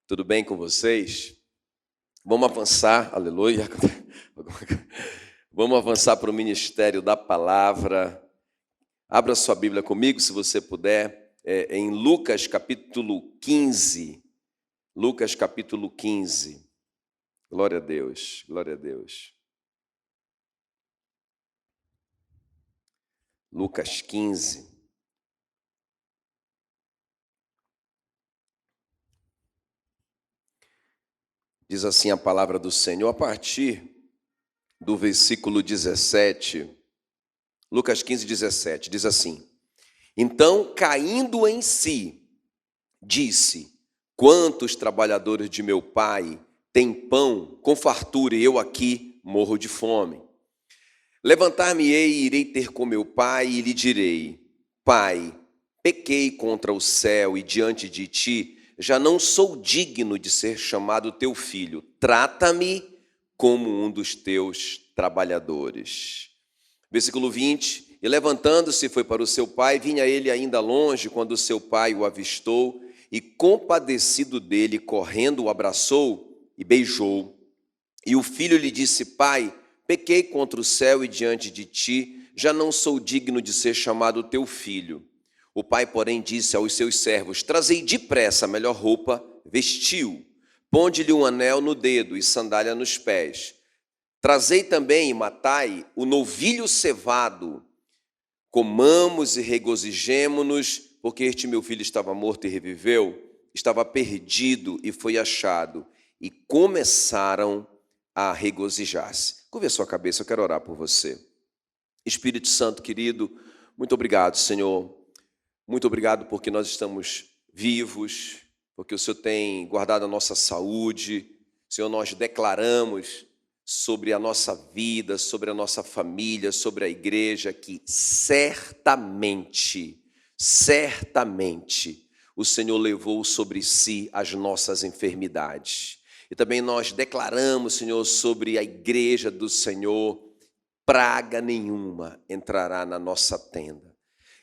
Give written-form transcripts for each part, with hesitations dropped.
Tudo bem com vocês? Vamos avançar, aleluia. Vamos avançar para o ministério da palavra. Abra sua Bíblia comigo, se você puder, em Lucas capítulo 15. Lucas capítulo 15. Glória a Deus, glória a Deus. Lucas 15. Diz assim a palavra do Senhor, a partir do versículo 17, Lucas 15, 17, diz assim: Então, caindo em si, disse: Quantos trabalhadores de meu pai têm pão com fartura e eu aqui morro de fome? Levantar-me-ei e irei ter com meu pai e lhe direi: Pai, pequei contra o céu e diante de ti, já não sou digno de ser chamado teu filho. Trata-me como um dos teus trabalhadores. Versículo 20. E levantando-se foi para o seu pai, vinha ele ainda longe, quando o seu pai o avistou, e compadecido dele, correndo, o abraçou e beijou. E o filho lhe disse: Pai, pequei contra o céu e diante de ti, já não sou digno de ser chamado teu filho. O pai, porém, disse aos seus servos: Trazei depressa a melhor roupa, vestiu, ponde-lhe um anel no dedo e sandália nos pés. Trazei também e matai o novilho cevado. Comamos e regozijemo-nos, porque este meu filho estava morto e reviveu, estava perdido e foi achado. E começaram a regozijar-se. Curve a sua cabeça, eu quero orar por você. Espírito Santo querido, muito obrigado, Senhor. Muito obrigado porque nós estamos vivos, porque o Senhor tem guardado a nossa saúde. Senhor, nós declaramos sobre a nossa vida, sobre a nossa família, sobre a igreja, que certamente o Senhor levou sobre si as nossas enfermidades. E também nós declaramos, Senhor, sobre a igreja do Senhor, praga nenhuma entrará na nossa tenda.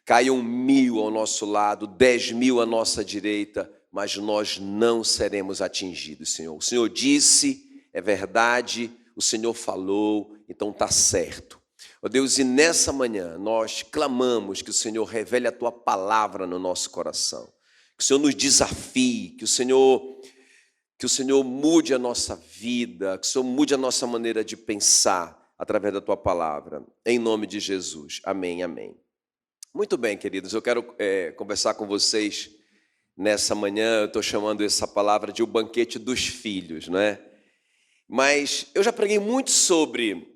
Caiam 1000 ao nosso lado, 10.000 à nossa direita, mas nós não seremos atingidos, Senhor. O Senhor disse, é verdade, o Senhor falou, então está certo. Ó Deus, e nessa manhã nós clamamos que o Senhor revele a Tua palavra no nosso coração. Que o Senhor nos desafie, que o Senhor mude a nossa vida, que o Senhor mude a nossa maneira de pensar através da Tua palavra. Em nome de Jesus. Amém, amém. Muito bem, queridos, eu quero conversar com vocês nessa manhã. Eu estou chamando essa palavra de o banquete dos filhos, não é? Mas eu já preguei muito sobre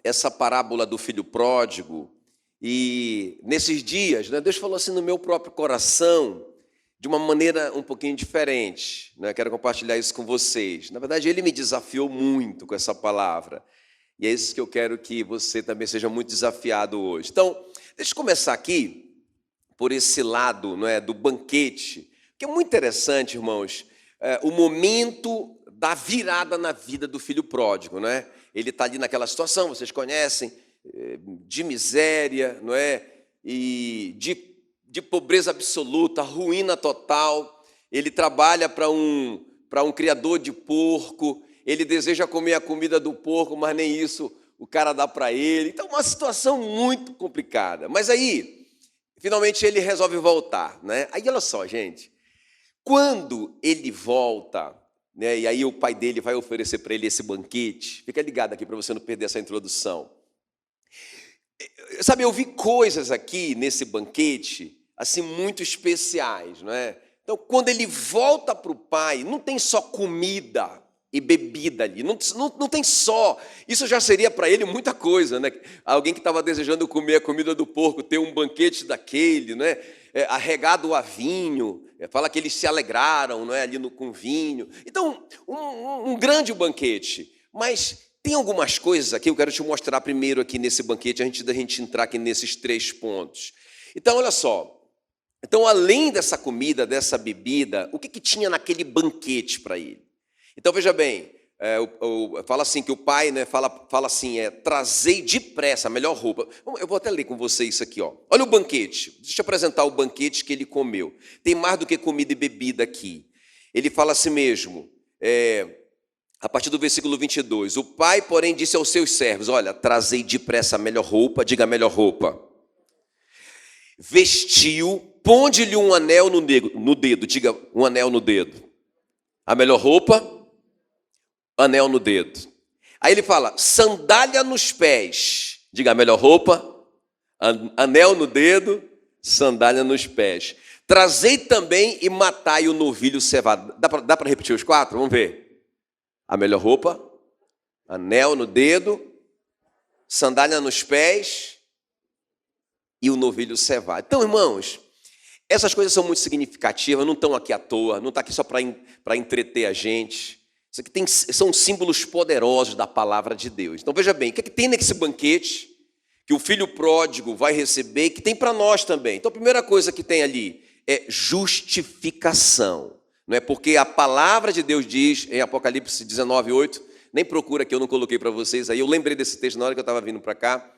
essa parábola do filho pródigo e nesses dias, né, Deus falou assim no meu próprio coração de uma maneira um pouquinho diferente, né? Quero compartilhar isso com vocês. Na verdade, Ele me desafiou muito com essa palavra e é isso que eu quero que você também seja muito desafiado hoje. Então, deixa eu começar aqui por esse lado, não é, do banquete, que é muito interessante, irmãos, o momento da virada na vida do filho pródigo, não é? Ele está ali naquela situação, vocês conhecem, de miséria, não é? E de pobreza absoluta, ruína total. Ele trabalha para um criador de porco, ele deseja comer a comida do porco, mas nem isso o cara dá para ele. Então, uma situação muito complicada. Mas aí, finalmente, ele resolve voltar, né? Aí, olha só, gente. Quando ele volta, né, e aí o pai dele vai oferecer para ele esse banquete, fica ligado aqui para você não perder essa introdução. Sabe, eu vi coisas aqui nesse banquete, assim, muito especiais, não é? Então, quando ele volta para o pai, não tem só comida e bebida ali, não tem só, isso já seria para ele muita coisa, né? Alguém que estava desejando comer a comida do porco, ter um banquete daquele, né? Arregado a vinho, fala que eles se alegraram, não é? Ali com vinho. Então, um grande banquete, mas tem algumas coisas aqui, eu quero te mostrar primeiro aqui nesse banquete, antes da gente entrar aqui nesses 3 pontos. Então, olha só, então além dessa comida, dessa bebida, o que tinha naquele banquete para ele? Então, veja bem, fala assim que o pai, né, fala assim, trazei depressa a melhor roupa. Eu vou até ler com você isso aqui, ó. Olha o banquete, deixa eu apresentar o banquete que ele comeu. Tem mais do que comida e bebida aqui. ele fala assim mesmo, a partir do versículo 22, o pai, porém, disse aos seus servos, olha, trazei depressa a melhor roupa, diga a melhor roupa, vestiu, ponde-lhe um anel no dedo, diga um anel no dedo, a melhor roupa, anel no dedo. Aí ele fala, sandália nos pés, diga a melhor roupa, anel no dedo, sandália nos pés. Trazei também e matai o novilho cevado. Dá para repetir os 4? Vamos ver. A melhor roupa, anel no dedo, sandália nos pés e o novilho cevado. Então, irmãos, essas coisas são muito significativas, não estão aqui à toa, não está aqui só para entreter a gente. Isso aqui são símbolos poderosos da palavra de Deus. Então veja bem, o que é que tem nesse banquete que o filho pródigo vai receber, que tem para nós também? Então a primeira coisa que tem ali é justificação. Não é? Porque a palavra de Deus diz em Apocalipse 19:8, nem procura que eu não coloquei para vocês aí, eu lembrei desse texto na hora que eu estava vindo para cá,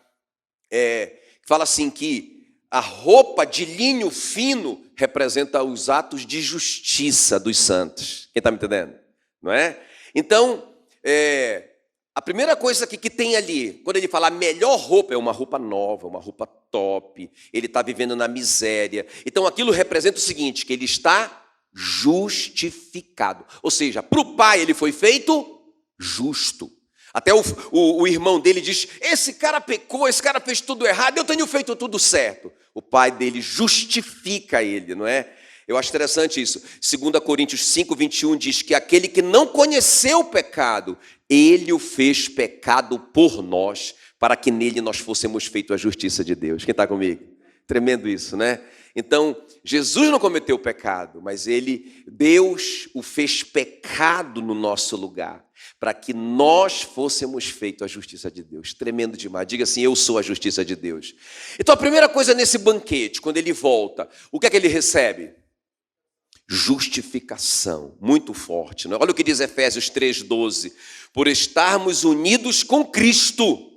fala assim que a roupa de linho fino representa os atos de justiça dos santos. Quem está me entendendo? Não é? Então, a primeira coisa que tem ali, quando ele fala a melhor roupa, é uma roupa nova, uma roupa top, ele está vivendo na miséria. Então aquilo representa o seguinte, que ele está justificado. Ou seja, para o pai ele foi feito justo. Até o irmão dele diz, esse cara pecou, esse cara fez tudo errado, eu tenho feito tudo certo. O pai dele justifica ele, não é? Eu acho interessante isso. 2 Coríntios 5:21 diz que aquele que não conheceu o pecado, ele o fez pecado por nós, para que nele nós fôssemos feitos a justiça de Deus. Quem está comigo? Tremendo isso, né? Então, Jesus não cometeu o pecado, mas Deus o fez pecado no nosso lugar, para que nós fôssemos feitos a justiça de Deus. Tremendo demais. Diga assim, eu sou a justiça de Deus. Então, a primeira coisa nesse banquete, quando ele volta, o que é que ele recebe? Justificação, muito forte, não é? Olha o que diz Efésios 3:12, por estarmos unidos com Cristo,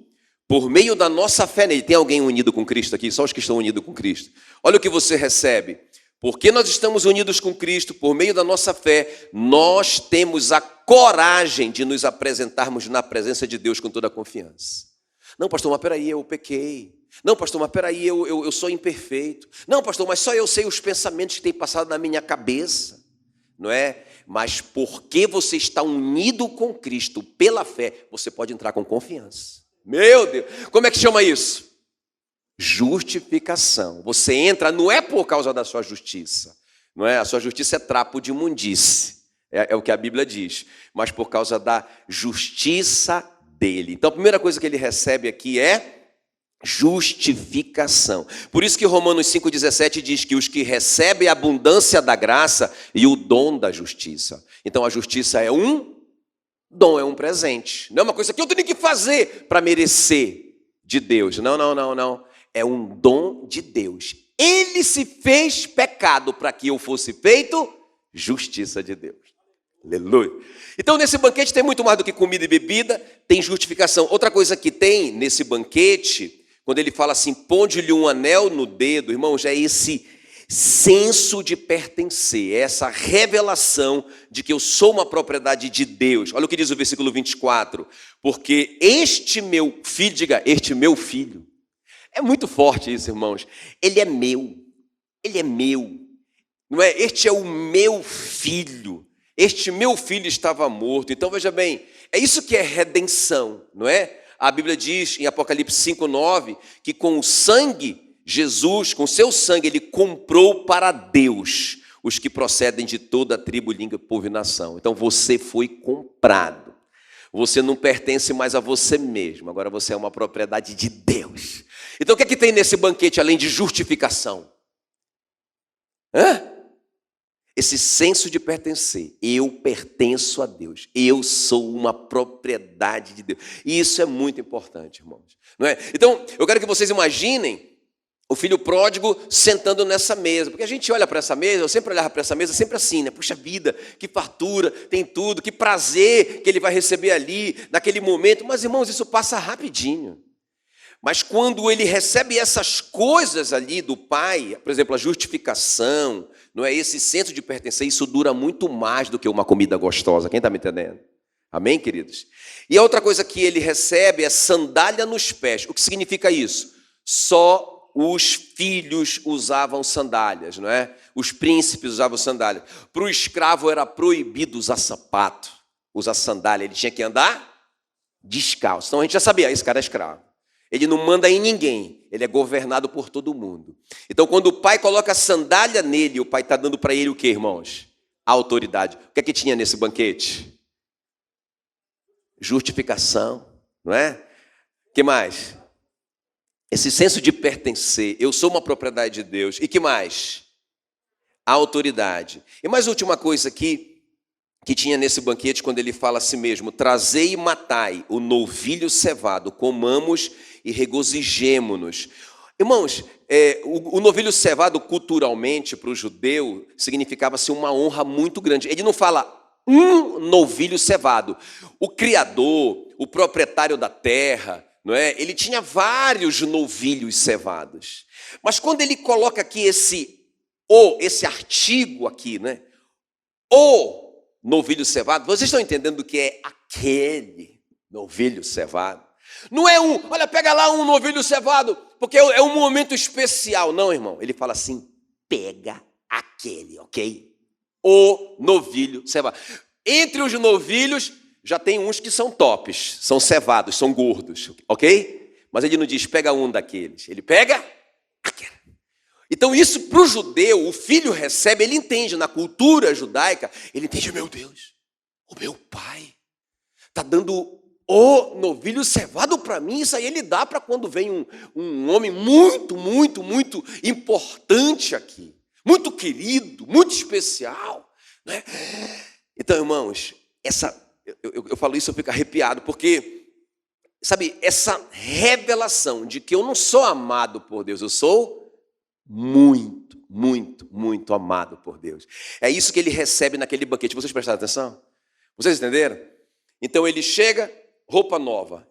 por meio da nossa fé nele. Tem alguém unido com Cristo aqui? Só os que estão unidos com Cristo. Olha o que você recebe, porque nós estamos unidos com Cristo, por meio da nossa fé, nós temos a coragem de nos apresentarmos na presença de Deus com toda a confiança. Não, pastor, mas peraí, eu pequei. Não, pastor, mas peraí, eu sou imperfeito. Não, pastor, mas só eu sei os pensamentos que têm passado na minha cabeça. Não é? Mas porque você está unido com Cristo pela fé, você pode entrar com confiança. Meu Deus, como é que chama isso? Justificação. Você entra, não é por causa da sua justiça. Não é? A sua justiça é trapo de imundície. É o que a Bíblia diz. Mas por causa da justiça dele. Então a primeira coisa que ele recebe aqui é justificação. Por isso que Romanos 5,17 diz que os que recebem a abundância da graça e o dom da justiça. Então a justiça é um dom, é um presente. Não é uma coisa que eu tenho que fazer para merecer de Deus. Não. É um dom de Deus. Ele se fez pecado para que eu fosse feito justiça de Deus. Aleluia. Então nesse banquete tem muito mais do que comida e bebida, tem justificação. Outra coisa que tem nesse banquete, quando ele fala assim, ponde-lhe um anel no dedo, irmãos, é esse senso de pertencer, é essa revelação de que eu sou uma propriedade de Deus. Olha o que diz o versículo 24, porque este meu filho, diga, este meu filho, é muito forte isso, irmãos, ele é meu, não é? Este é o meu filho, este meu filho estava morto. Então veja bem, é isso que é redenção, não é? A Bíblia diz em Apocalipse 5:9 que com o sangue, Jesus, com seu sangue, ele comprou para Deus os que procedem de toda a tribo, língua, povo e nação. Então você foi comprado. Você não pertence mais a você mesmo, agora você é uma propriedade de Deus. Então o que é que tem nesse banquete além de justificação? Esse senso de pertencer. Eu pertenço a Deus. Eu sou uma propriedade de Deus. E isso é muito importante, irmãos. Não é? Então, eu quero que vocês imaginem o filho pródigo sentando nessa mesa. Porque a gente olha para essa mesa, eu sempre olhava para essa mesa sempre assim, né? Puxa vida, que fartura, tem tudo, que prazer que ele vai receber ali, naquele momento. Mas, irmãos, isso passa rapidinho. Mas quando ele recebe essas coisas ali do pai, por exemplo, a justificação, não é, esse senso de pertencer, isso dura muito mais do que uma comida gostosa. Quem está me entendendo? Amém, queridos? E a outra coisa que ele recebe é sandália nos pés. O que significa isso? Só os filhos usavam sandálias, não é? Os príncipes usavam sandálias. Para o escravo era proibido usar sapato, usar sandália. Ele tinha que andar descalço. Então a gente já sabia, esse cara é escravo. Ele não manda em ninguém, ele é governado por todo mundo. Então quando o pai coloca sandália nele, o pai está dando para ele o quê, irmãos? A autoridade. O que é que tinha nesse banquete? Justificação, não é? O que mais? Esse senso de pertencer, eu sou uma propriedade de Deus. E que mais? A autoridade. E mais última coisa aqui, que tinha nesse banquete, quando ele fala a si mesmo: trazei e matai o novilho cevado, comamos e regozijemo-nos. Irmãos, o novilho cevado culturalmente para o judeu significava-se uma honra muito grande. Ele não fala um novilho cevado. O criador, o proprietário da terra, não é? Ele tinha vários novilhos cevados. Mas quando ele coloca aqui esse artigo aqui, né? O novilho cevado, vocês estão entendendo o que é aquele novilho cevado? Não é olha, pega lá um novilho cevado, porque é um momento especial. Não, irmão, ele fala assim, pega aquele, ok? O novilho cevado. Entre os novilhos, já tem uns que são tops, são cevados, são gordos, ok? Mas ele não diz, pega um daqueles. Ele pega aquele. Então isso para o judeu, o filho recebe, ele entende, na cultura judaica, ele entende, meu Deus, o meu pai está dando o novilho cevado para mim. Isso aí ele dá para quando vem um homem muito, muito, muito importante aqui. Muito querido, muito especial, né? Então, irmãos, eu falo isso, eu fico arrepiado, porque, sabe, essa revelação de que eu não sou amado por Deus, eu sou muito, muito, muito amado por Deus. É isso que ele recebe naquele banquete. Vocês prestaram atenção? Vocês entenderam? Então ele chega, roupa nova.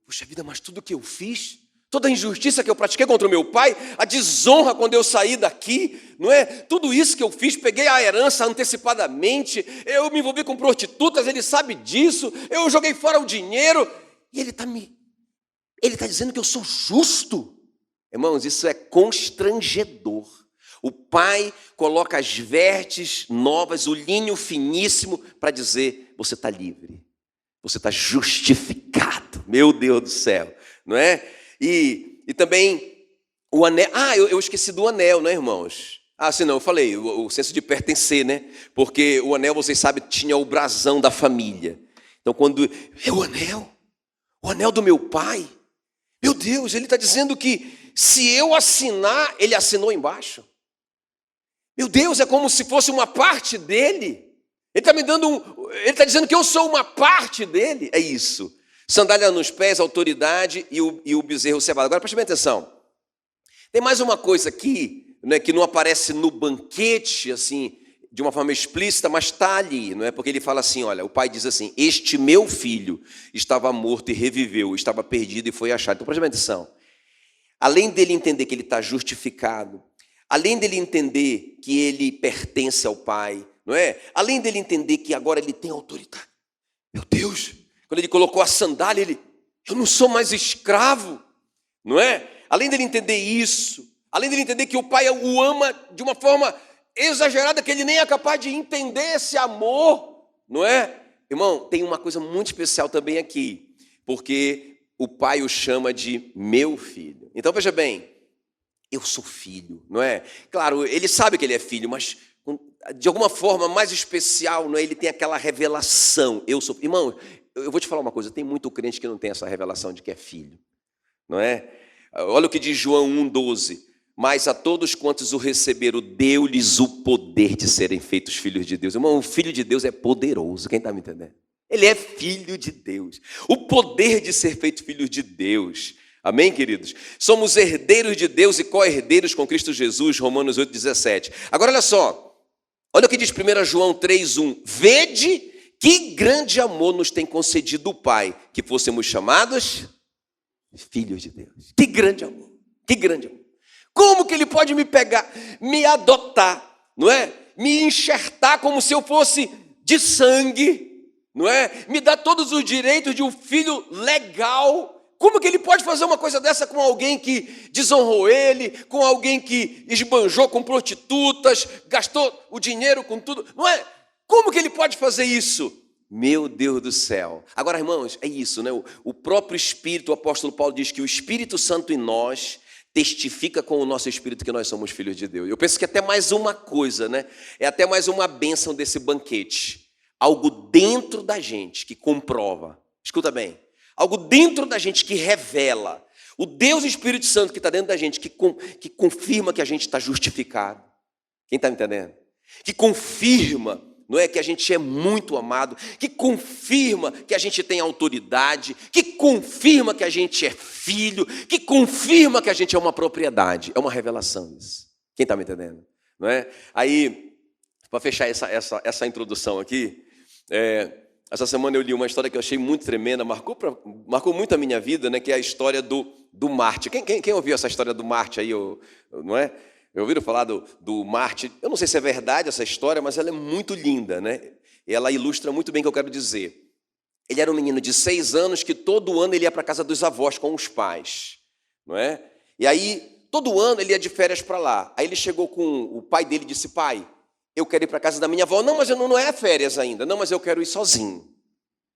Puxa vida, mas tudo que eu fiz, toda a injustiça que eu pratiquei contra o meu pai, a desonra quando eu saí daqui, não é? Tudo isso que eu fiz, peguei a herança antecipadamente, eu me envolvi com prostitutas, ele sabe disso, eu joguei fora o dinheiro, e ele está dizendo que eu sou justo. Irmãos, isso é constrangedor. O pai coloca as vestes novas, o linho finíssimo, para dizer, você está livre, você está justificado, meu Deus do céu, não é? E também o anel. Eu esqueci do anel, né, irmãos? Sim, não, eu falei, o senso de pertencer, né? Porque o anel, vocês sabem, tinha o brasão da família. Então, quando o anel do meu pai, meu Deus, ele está dizendo que se eu assinar, ele assinou embaixo. Meu Deus, é como se fosse uma parte dele. Ele está dizendo que eu sou uma parte dele. É isso. Sandália nos pés, autoridade e o bezerro cevado. Agora, preste bem atenção. Tem mais uma coisa aqui, né, que não aparece no banquete, assim, de uma forma explícita, mas está ali, não é? Porque ele fala assim, olha, o pai diz assim, este meu filho estava morto e reviveu, estava perdido e foi achado. Então, preste bem atenção. Além dele entender que ele está justificado, além dele entender que ele pertence ao pai, não é? Além dele entender que agora ele tem autoridade. Meu Deus! Quando ele colocou a sandália, eu não sou mais escravo, não é? Além dele entender isso, além dele entender que o pai o ama de uma forma exagerada, que ele nem é capaz de entender esse amor, não é? Irmão, tem uma coisa muito especial também aqui, porque o pai o chama de meu filho. Então, veja bem, eu sou filho, não é? Claro, ele sabe que ele é filho, mas de alguma forma mais especial, não é? Ele tem aquela revelação, eu sou filho. Irmão, eu vou te falar uma coisa, tem muito crente que não tem essa revelação de que é filho, não é? Olha o que diz João 1,12. Mas a todos quantos o receberam, deu-lhes o poder de serem feitos filhos de Deus. Irmão, o filho de Deus é poderoso, quem está me entendendo? Ele é filho de Deus. O poder de ser feito filho de Deus. Amém, queridos? Somos herdeiros de Deus e co-herdeiros com Cristo Jesus, Romanos 8,17. Agora, olha só. Olha o que diz 1 João 3,1. Vede que grande amor nos tem concedido o Pai, que fôssemos chamados Filhos de Deus. Que grande amor, que grande amor. Como que ele pode me pegar, me adotar, não é? Me enxertar como se eu fosse de sangue, não é? Me dar todos os direitos de um filho legal. Como que ele pode fazer uma coisa dessa com alguém que desonrou ele, com alguém que esbanjou com prostitutas, gastou o dinheiro com tudo, não é? Como que ele pode fazer isso? Meu Deus do céu. Agora, irmãos, é isso, né? O próprio Espírito, o apóstolo Paulo diz que o Espírito Santo em nós testifica com o nosso espírito que nós somos filhos de Deus. Eu penso que é até mais uma coisa, né? É até mais uma bênção desse banquete. Algo dentro da gente que comprova. Escuta bem. Algo dentro da gente que revela. O Deus Espírito Santo que está dentro da gente, que confirma que a gente está justificado. Quem está me entendendo? Que confirma, não é, que a gente é muito amado, que confirma que a gente tem autoridade, que confirma que a gente é filho, que confirma que a gente é uma propriedade. É uma revelação isso. Quem está me entendendo? Não é? Aí, para fechar essa introdução aqui, essa semana eu li uma história que eu achei muito tremenda, marcou muito a minha vida, né, que é a história do Marte. Quem ouviu essa história do Marte aí, não é? Ouviram falar do Marte? Eu não sei se é verdade essa história, mas ela é muito linda, né? Ela ilustra muito bem o que eu quero dizer. Ele era um menino de 6 anos que todo ano ele ia para a casa dos avós com os pais, não é? E aí, todo ano ele ia de férias para lá. Aí ele chegou com o pai dele e disse: pai, eu quero ir para a casa da minha avó. Não, mas não é férias ainda. Não, mas eu quero ir sozinho.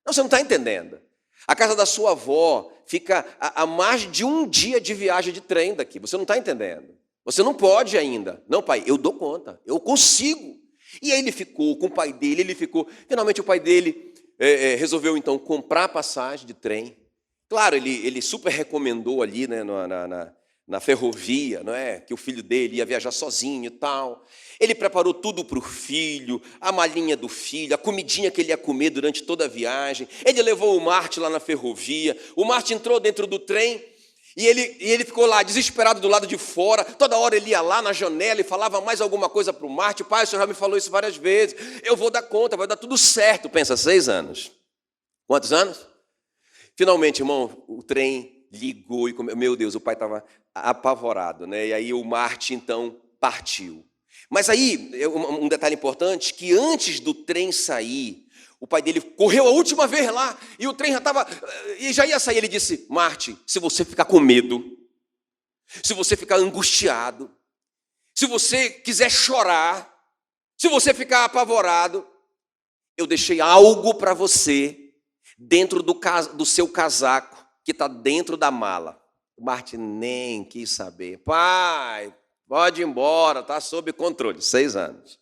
Não, você não está entendendo. A casa da sua avó fica a mais de um dia de viagem de trem daqui. Você não está entendendo. Você não pode ainda. Não, pai, eu dou conta, eu consigo. E aí ele ficou com o pai dele, Finalmente o pai dele resolveu então comprar a passagem de trem. Claro, ele super recomendou ali, né, na ferrovia, não é? Que o filho dele ia viajar sozinho e tal. Ele preparou tudo para o filho, a malinha do filho, a comidinha que ele ia comer durante toda a viagem. Ele levou o Marte lá na ferrovia. O Marte entrou dentro do trem. E ele ficou lá, desesperado do lado de fora. Toda hora ele ia lá na janela e falava mais alguma coisa para o Marte. Pai, o senhor já me falou isso várias vezes. Eu vou dar conta, vai dar tudo certo. Pensa, 6 anos. Quantos anos? Finalmente, irmão, o trem ligou e... Meu Deus, o pai estava apavorado, né? E aí o Marte, então, partiu. Mas aí, um detalhe importante, que antes do trem sair... O pai dele correu a última vez lá e o trem já ia sair. Ele disse: Marte, se você ficar com medo, se você ficar angustiado, se você quiser chorar, se você ficar apavorado, eu deixei algo para você dentro do seu casaco que está dentro da mala. O Marte nem quis saber. Pai, pode ir embora, está sob controle. 6 anos.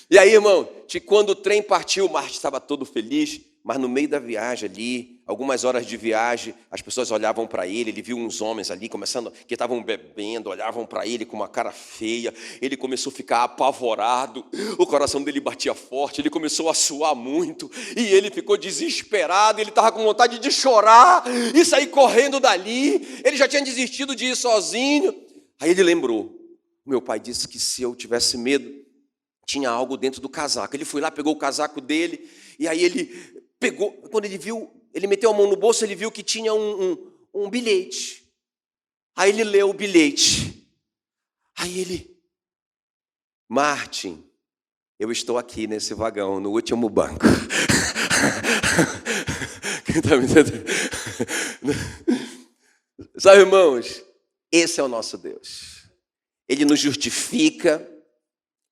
E aí, irmão, quando o trem partiu, o Marte estava todo feliz, mas no meio da viagem ali, algumas horas de viagem, as pessoas olhavam para ele viu uns homens ali que estavam bebendo, olhavam para ele com uma cara feia. Ele começou a ficar apavorado, o coração dele batia forte, ele começou a suar muito, e ele ficou desesperado, ele estava com vontade de chorar e sair correndo dali. Ele já tinha desistido de ir sozinho. Aí ele lembrou: meu pai disse que se eu tivesse medo, tinha algo dentro do casaco. Ele foi lá, pegou o casaco dele, e aí ele pegou, quando ele viu, ele meteu a mão no bolso, ele viu que tinha um bilhete. Aí ele leu o bilhete. Aí ele: Martin, eu estou aqui nesse vagão, no último banco. Quem está me entendendo? Sabe, irmãos, esse é o nosso Deus. Ele nos justifica,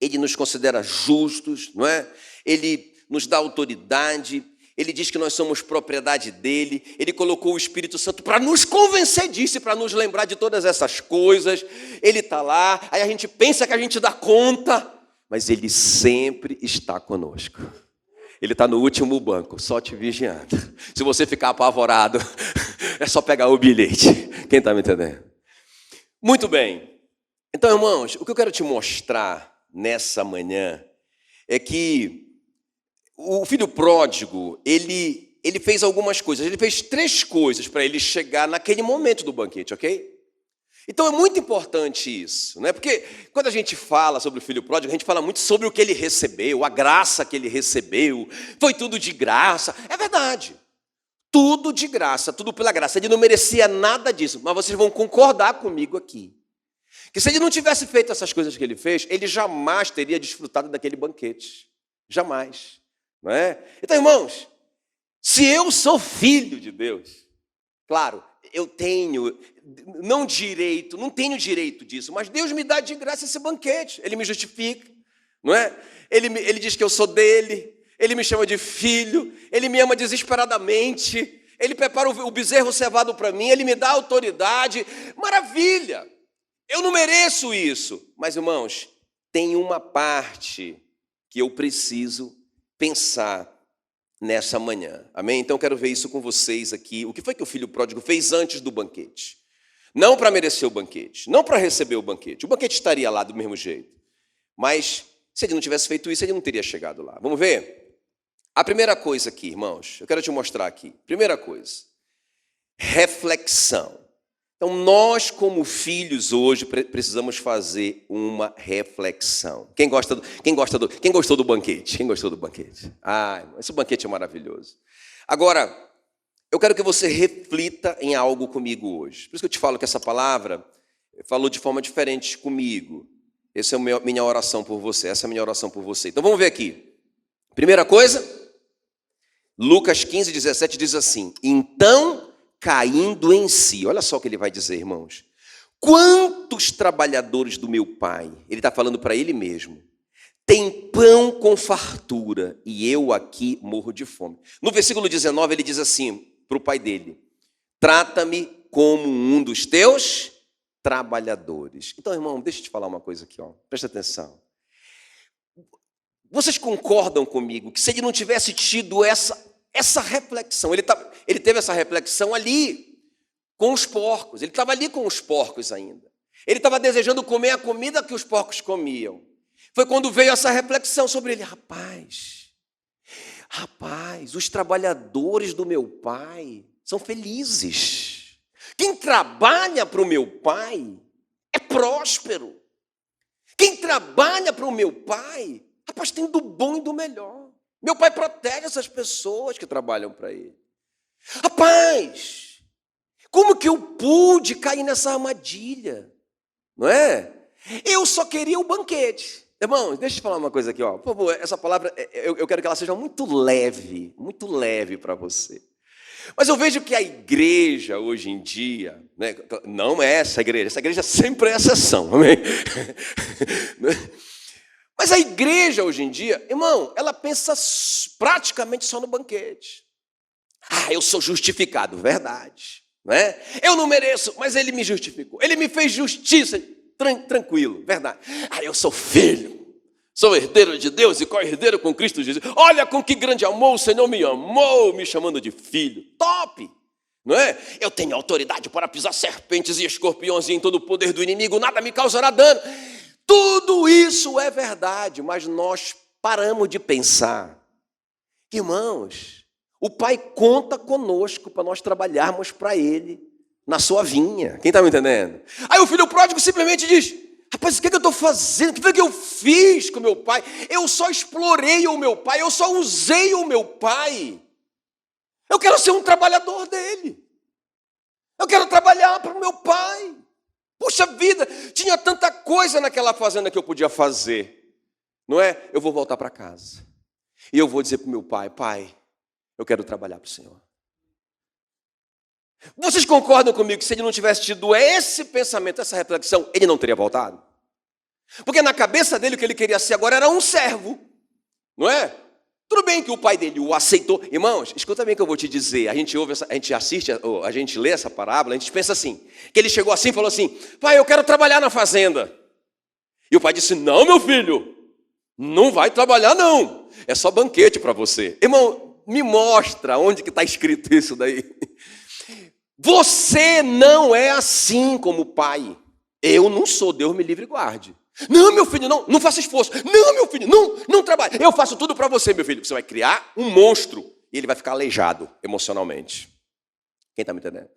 Ele nos considera justos, não é? Ele nos dá autoridade, Ele diz que nós somos propriedade dEle. Ele colocou o Espírito Santo para nos convencer disso, para nos lembrar de todas essas coisas. Ele está lá, aí a gente pensa que a gente dá conta, mas Ele sempre está conosco. Ele está no último banco, só te vigiando. Se você ficar apavorado, é só pegar o bilhete. Quem está me entendendo? Muito bem. Então, irmãos, o que eu quero te mostrar nessa manhã é que o filho pródigo, ele fez algumas coisas. Ele fez 3 coisas para ele chegar naquele momento do banquete, ok? Então é muito importante isso, né? Porque quando a gente fala sobre o filho pródigo, a gente fala muito sobre o que ele recebeu, a graça que ele recebeu, foi tudo de graça. É verdade. tudo de graça, tudo pela graça. Ele não merecia nada disso, mas vocês vão concordar comigo aqui. Que se ele não tivesse feito essas coisas que ele fez, ele jamais teria desfrutado daquele banquete. Jamais. Não é? Então, irmãos, se eu sou filho de Deus, claro, eu tenho, não tenho direito disso, mas Deus me dá de graça esse banquete. Ele me justifica, não é? Ele diz que eu sou dele, ele me chama de filho, ele me ama desesperadamente, ele prepara o bezerro cevado para mim, ele me dá autoridade. Maravilha! Eu não mereço isso. Mas, irmãos, tem uma parte que eu preciso pensar nessa manhã. Amém? Então, eu quero ver isso com vocês aqui. O que foi que o filho pródigo fez antes do banquete? Não para merecer o banquete, não para receber o banquete. O banquete estaria lá do mesmo jeito. Mas, se ele não tivesse feito isso, ele não teria chegado lá. Vamos ver? A primeira coisa aqui, irmãos, eu quero te mostrar aqui. Primeira coisa, reflexão. Então, nós, como filhos, hoje, precisamos fazer uma reflexão. Quem gostou do banquete? Quem gostou do banquete? Esse banquete é maravilhoso. Agora, eu quero que você reflita em algo comigo hoje. Por isso que eu te falo que essa palavra falou de forma diferente comigo. Essa é a minha oração por você. Essa é a minha oração por você. Então, vamos ver aqui. Primeira coisa, Lucas 15, 17 diz assim: então, caindo em si, olha só o que ele vai dizer, irmãos. Quantos trabalhadores do meu pai, ele está falando para ele mesmo, tem pão com fartura e eu aqui morro de fome. No versículo 19 ele diz assim para o pai dele: trata-me como um dos teus trabalhadores. Então, irmão, deixa eu te falar uma coisa aqui, presta atenção. Vocês concordam comigo que se ele não tivesse tido essa reflexão, ele teve essa reflexão ali com os porcos, ele estava ali com os porcos ainda. Ele estava desejando comer a comida que os porcos comiam. Foi quando veio essa reflexão sobre ele: rapaz, os trabalhadores do meu pai são felizes. Quem trabalha para o meu pai é próspero. Quem trabalha para o meu pai, rapaz, tem do bom e do melhor. Meu pai protege essas pessoas que trabalham para ele. Rapaz, como que eu pude cair nessa armadilha? Não é? Eu só queria o banquete. Irmãos, deixa eu te falar uma coisa aqui, por favor, essa palavra, eu quero que ela seja muito leve para você. Mas eu vejo que a igreja hoje em dia, né, não é essa igreja sempre é exceção, amém? Mas a igreja hoje em dia, irmão, ela pensa praticamente só no banquete. Eu sou justificado, verdade, né? Eu não mereço, mas ele me justificou, ele me fez justiça, tranquilo, verdade. Eu sou filho, sou herdeiro de Deus e co-herdeiro com Cristo Jesus. Olha com que grande amor o Senhor me amou, me chamando de filho. Top! Não é? Eu tenho autoridade para pisar serpentes e escorpiões e em todo o poder do inimigo nada me causará dano. Tudo isso é verdade, mas nós paramos de pensar. Irmãos, o Pai conta conosco para nós trabalharmos para Ele na sua vinha. Quem está me entendendo? Aí o filho pródigo simplesmente diz: rapaz, o que eu estou fazendo? O que foi que eu fiz com o meu pai? Eu só explorei o meu pai, eu só usei o meu pai. Eu quero ser um trabalhador dele. Eu quero trabalhar para o meu pai. Puxa vida, tinha tanta coisa naquela fazenda que eu podia fazer. Não é? Eu vou voltar para casa. E eu vou dizer para o meu pai: pai, eu quero trabalhar para o Senhor. Vocês concordam comigo que se ele não tivesse tido esse pensamento, essa reflexão, ele não teria voltado? Porque na cabeça dele o que ele queria ser agora era um servo. Não é? Tudo bem que o pai dele o aceitou. Irmãos, escuta bem o que eu vou te dizer. A gente lê essa parábola, a gente pensa assim, que ele chegou assim e falou assim: pai, eu quero trabalhar na fazenda. E o pai disse: não, meu filho, não vai trabalhar não. É só banquete para você. Irmão, me mostra onde que está escrito isso daí. Você não é assim como pai. Eu não sou, Deus me livre e guarde. Não, meu filho, não faça esforço. Não, meu filho, não trabalhe. Eu faço tudo para você, meu filho. Você vai criar um monstro e ele vai ficar aleijado emocionalmente. Quem está me entendendo?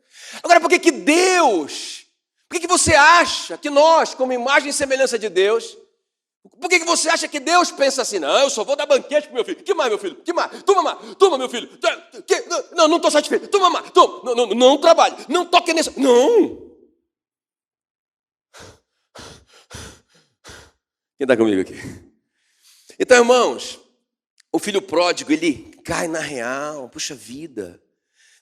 Agora, por que Deus, por que você acha que nós, como imagem e semelhança de Deus, Por que você acha que Deus pensa assim? Não, eu só vou dar banquete para meu filho. Que mais, meu filho? Que mais? Toma, meu filho. Não estou satisfeito. Toma, mais. Toma. Não trabalhe. Não toque nisso. Não. Quem está comigo aqui? Então, irmãos, o filho pródigo, ele cai na real. Puxa vida.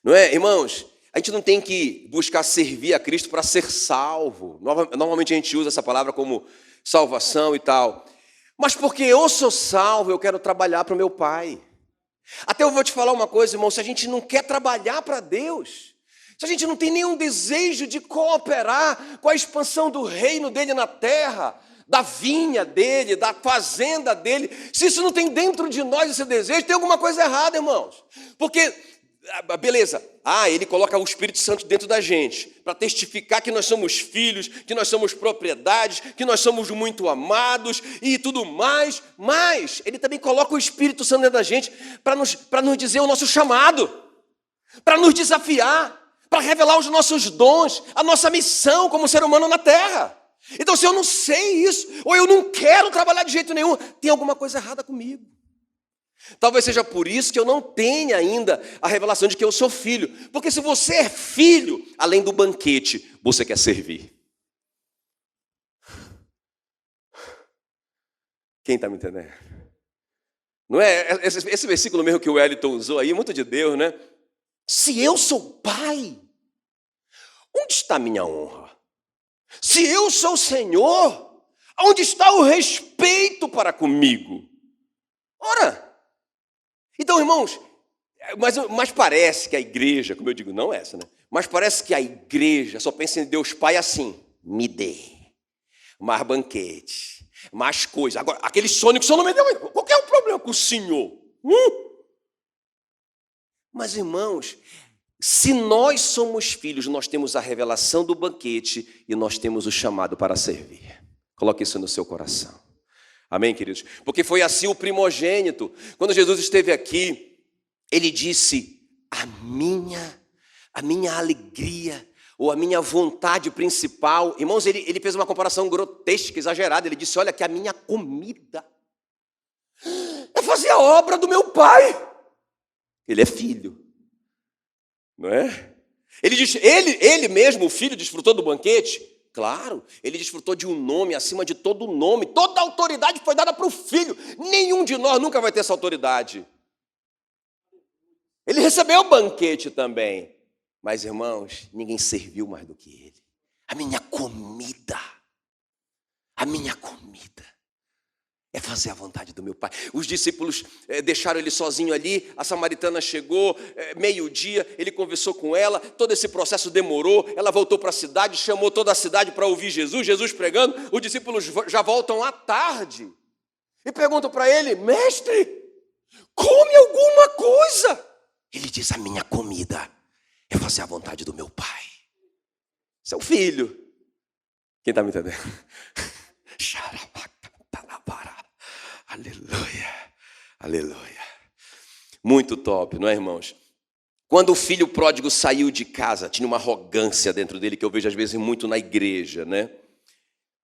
Não é, irmãos? A gente não tem que buscar servir a Cristo para ser salvo. Normalmente a gente usa essa palavra como salvação e tal. Mas porque eu sou salvo, eu quero trabalhar para o meu Pai. Até eu vou te falar uma coisa, irmão, se a gente não quer trabalhar para Deus, se a gente não tem nenhum desejo de cooperar com a expansão do reino dele na terra, da vinha dele, da fazenda dele, se isso não tem dentro de nós esse desejo, tem alguma coisa errada, irmãos. Porque, beleza, ele coloca o Espírito Santo dentro da gente, para testificar que nós somos filhos, que nós somos propriedades, que nós somos muito amados e tudo mais, mas ele também coloca o Espírito Santo dentro da gente para nos dizer o nosso chamado, para nos desafiar, para revelar os nossos dons, a nossa missão como ser humano na terra. Então, se eu não sei isso, ou eu não quero trabalhar de jeito nenhum, tem alguma coisa errada comigo. Talvez seja por isso que eu não tenha ainda a revelação de que eu sou filho. Porque se você é filho, além do banquete, você quer servir. Quem está me entendendo? Não é? Esse versículo mesmo que o Wellington usou aí, muito de Deus, né? Se eu sou pai, onde está a minha honra? Se eu sou o Senhor, onde está o respeito para comigo? Ora, então, irmãos, mas parece que a igreja, como eu digo, não essa, né? Mas parece que a igreja só pensa em Deus Pai assim, me dê mais banquete, mais coisa. Agora, aquele sonho que o Senhor não me deu, qual que é o problema com o Senhor? Mas, irmãos, se nós somos filhos, nós temos a revelação do banquete e nós temos o chamado para servir. Coloque isso no seu coração. Amém, queridos? Porque foi assim o primogênito. Quando Jesus esteve aqui, ele disse, a minha alegria, ou a minha vontade principal. Irmãos, ele fez uma comparação grotesca, exagerada. Ele disse, olha que a minha comida é fazer a obra do meu pai. Ele é filho. Não é? Ele disse, ele mesmo, o filho, desfrutou do banquete? Claro, ele desfrutou de um nome acima de todo nome. Toda a autoridade foi dada para o filho. Nenhum de nós nunca vai ter essa autoridade. Ele recebeu o banquete também. Mas, irmãos, ninguém serviu mais do que ele. A minha comida é fazer a vontade do meu Pai. Os discípulos deixaram ele sozinho ali, a samaritana chegou, meio-dia, ele conversou com ela, todo esse processo demorou, ela voltou para a cidade, chamou toda a cidade para ouvir Jesus pregando, os discípulos já voltam à tarde, e perguntam para ele, mestre, come alguma coisa. Ele diz, a minha comida é fazer a vontade do meu Pai. Seu filho. Quem está me entendendo? Aleluia, aleluia. Muito top, não é, irmãos? Quando o filho pródigo saiu de casa, tinha uma arrogância dentro dele que eu vejo às vezes muito na igreja, né?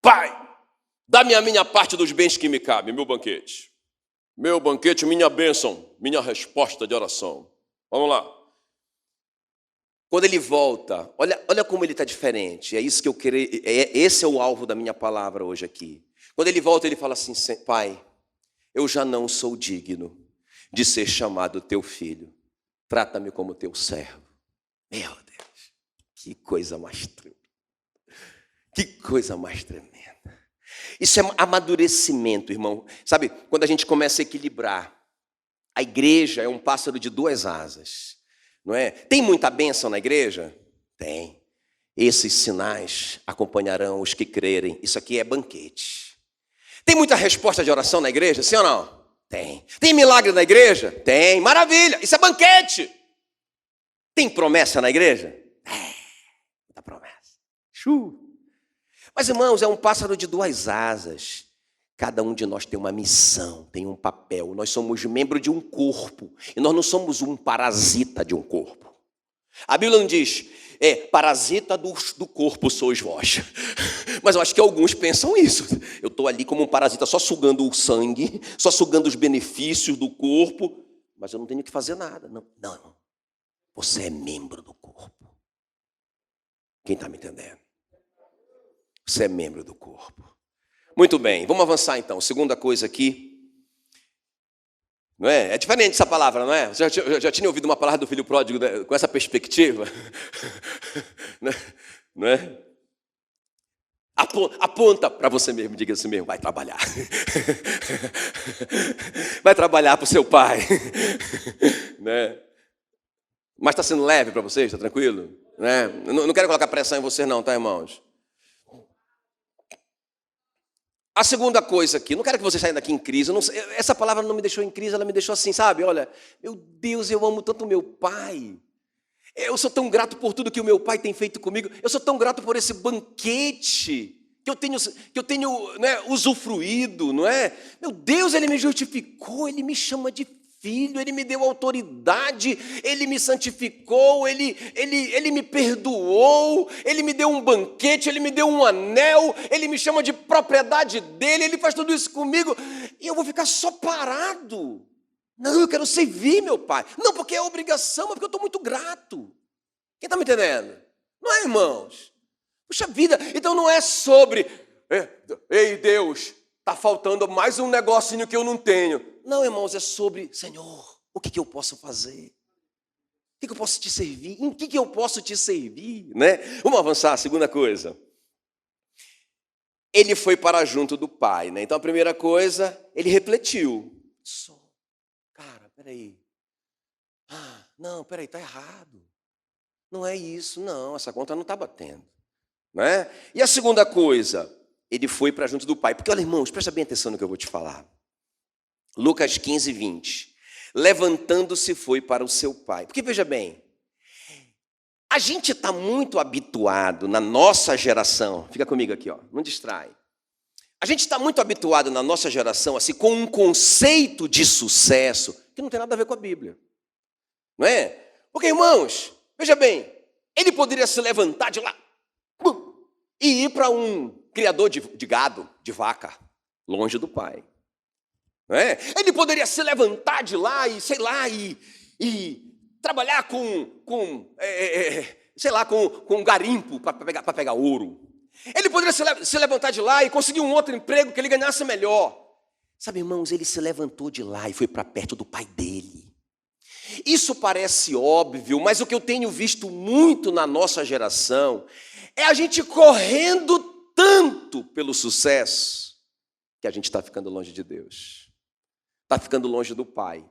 Pai, dá-me a minha parte dos bens que me cabem, meu banquete, minha bênção, minha resposta de oração. Vamos lá. Quando ele volta, olha como ele está diferente. É isso que eu queria. Esse é o alvo da minha palavra hoje aqui. Quando ele volta, ele fala assim, Pai, eu já não sou digno de ser chamado teu filho. Trata-me como teu servo. Meu Deus, que coisa mais tremenda. Que coisa mais tremenda. Isso é amadurecimento, irmão. Sabe, quando a gente começa a equilibrar, a igreja é um pássaro de duas asas, não é? Tem muita bênção na igreja? Tem. Esses sinais acompanharão os que crerem. Isso aqui é banquete. Tem muita resposta de oração na igreja, sim ou não? Tem. Tem milagre na igreja? Tem. Maravilha, isso é banquete. Tem promessa na igreja? Muita promessa. Mas, irmãos, é um pássaro de duas asas. Cada um de nós tem uma missão, tem um papel. Nós somos membro de um corpo. E nós não somos um parasita de um corpo. A Bíblia não diz, parasita do corpo sois vós. Mas eu acho que alguns pensam isso. Eu estou ali como um parasita, só sugando o sangue, só sugando os benefícios do corpo, mas eu não tenho que fazer nada. Não. Você é membro do corpo. Quem está me entendendo? Você é membro do corpo. Muito bem, vamos avançar então. Segunda coisa aqui. Não é? É diferente essa palavra, não é? Você já tinha ouvido uma palavra do filho pródigo com essa perspectiva? Não é? Aponta para você mesmo, diga assim mesmo, vai trabalhar. Vai trabalhar para o seu pai. Né? Mas está sendo leve para vocês, está tranquilo? Né? Não quero colocar pressão em vocês não, tá, irmãos? A segunda coisa aqui, não quero que vocês saiam daqui em crise. Essa palavra não me deixou em crise, ela me deixou assim, sabe? Olha, meu Deus, eu amo tanto o meu pai. Eu sou tão grato por tudo que o meu pai tem feito comigo. Eu sou tão grato por esse banquete que eu tenho né, usufruído, não é? Meu Deus, ele me justificou, ele me chama de filho, ele me deu autoridade, ele me santificou, ele me perdoou, ele me deu um banquete, ele me deu um anel, ele me chama de propriedade dele, ele faz tudo isso comigo, e eu vou ficar só parado. Não, eu quero servir meu pai. Não porque é obrigação, mas porque eu estou muito grato. Quem está me entendendo? Não é, irmãos? Puxa vida, então não é sobre, ei Deus, está faltando mais um negocinho que eu não tenho. Não, irmãos, é sobre, Senhor, o que eu posso fazer? O que eu posso te servir? Em que eu posso te servir? Né? Vamos avançar, segunda coisa. Ele foi para junto do pai, né? Então a primeira coisa, ele refletiu. Cara, peraí. Não, peraí, está errado. Não é isso, não, essa conta não está batendo. Né? E a segunda coisa, ele foi para junto do pai. Porque, olha, irmãos, presta bem atenção no que eu vou te falar. Lucas 15, 20. Levantando-se foi para o seu pai. Porque, veja bem, a gente está muito habituado na nossa geração, fica comigo aqui, ó, não distrai. A gente está muito habituado na nossa geração, assim, com um conceito de sucesso que não tem nada a ver com a Bíblia. Não é? Porque, irmãos, veja bem, ele poderia se levantar de lá e ir para um criador de gado, de vaca, longe do pai. Não é? Ele poderia se levantar de lá e, sei lá, e trabalhar com garimpo para pegar ouro. Ele poderia se levantar de lá e conseguir um outro emprego que ele ganhasse melhor. Sabe, irmãos, ele se levantou de lá e foi para perto do pai dele. Isso parece óbvio, mas o que eu tenho visto muito na nossa geração é a gente correndo tanto pelo sucesso que a gente está ficando longe de Deus. Está ficando longe do Pai.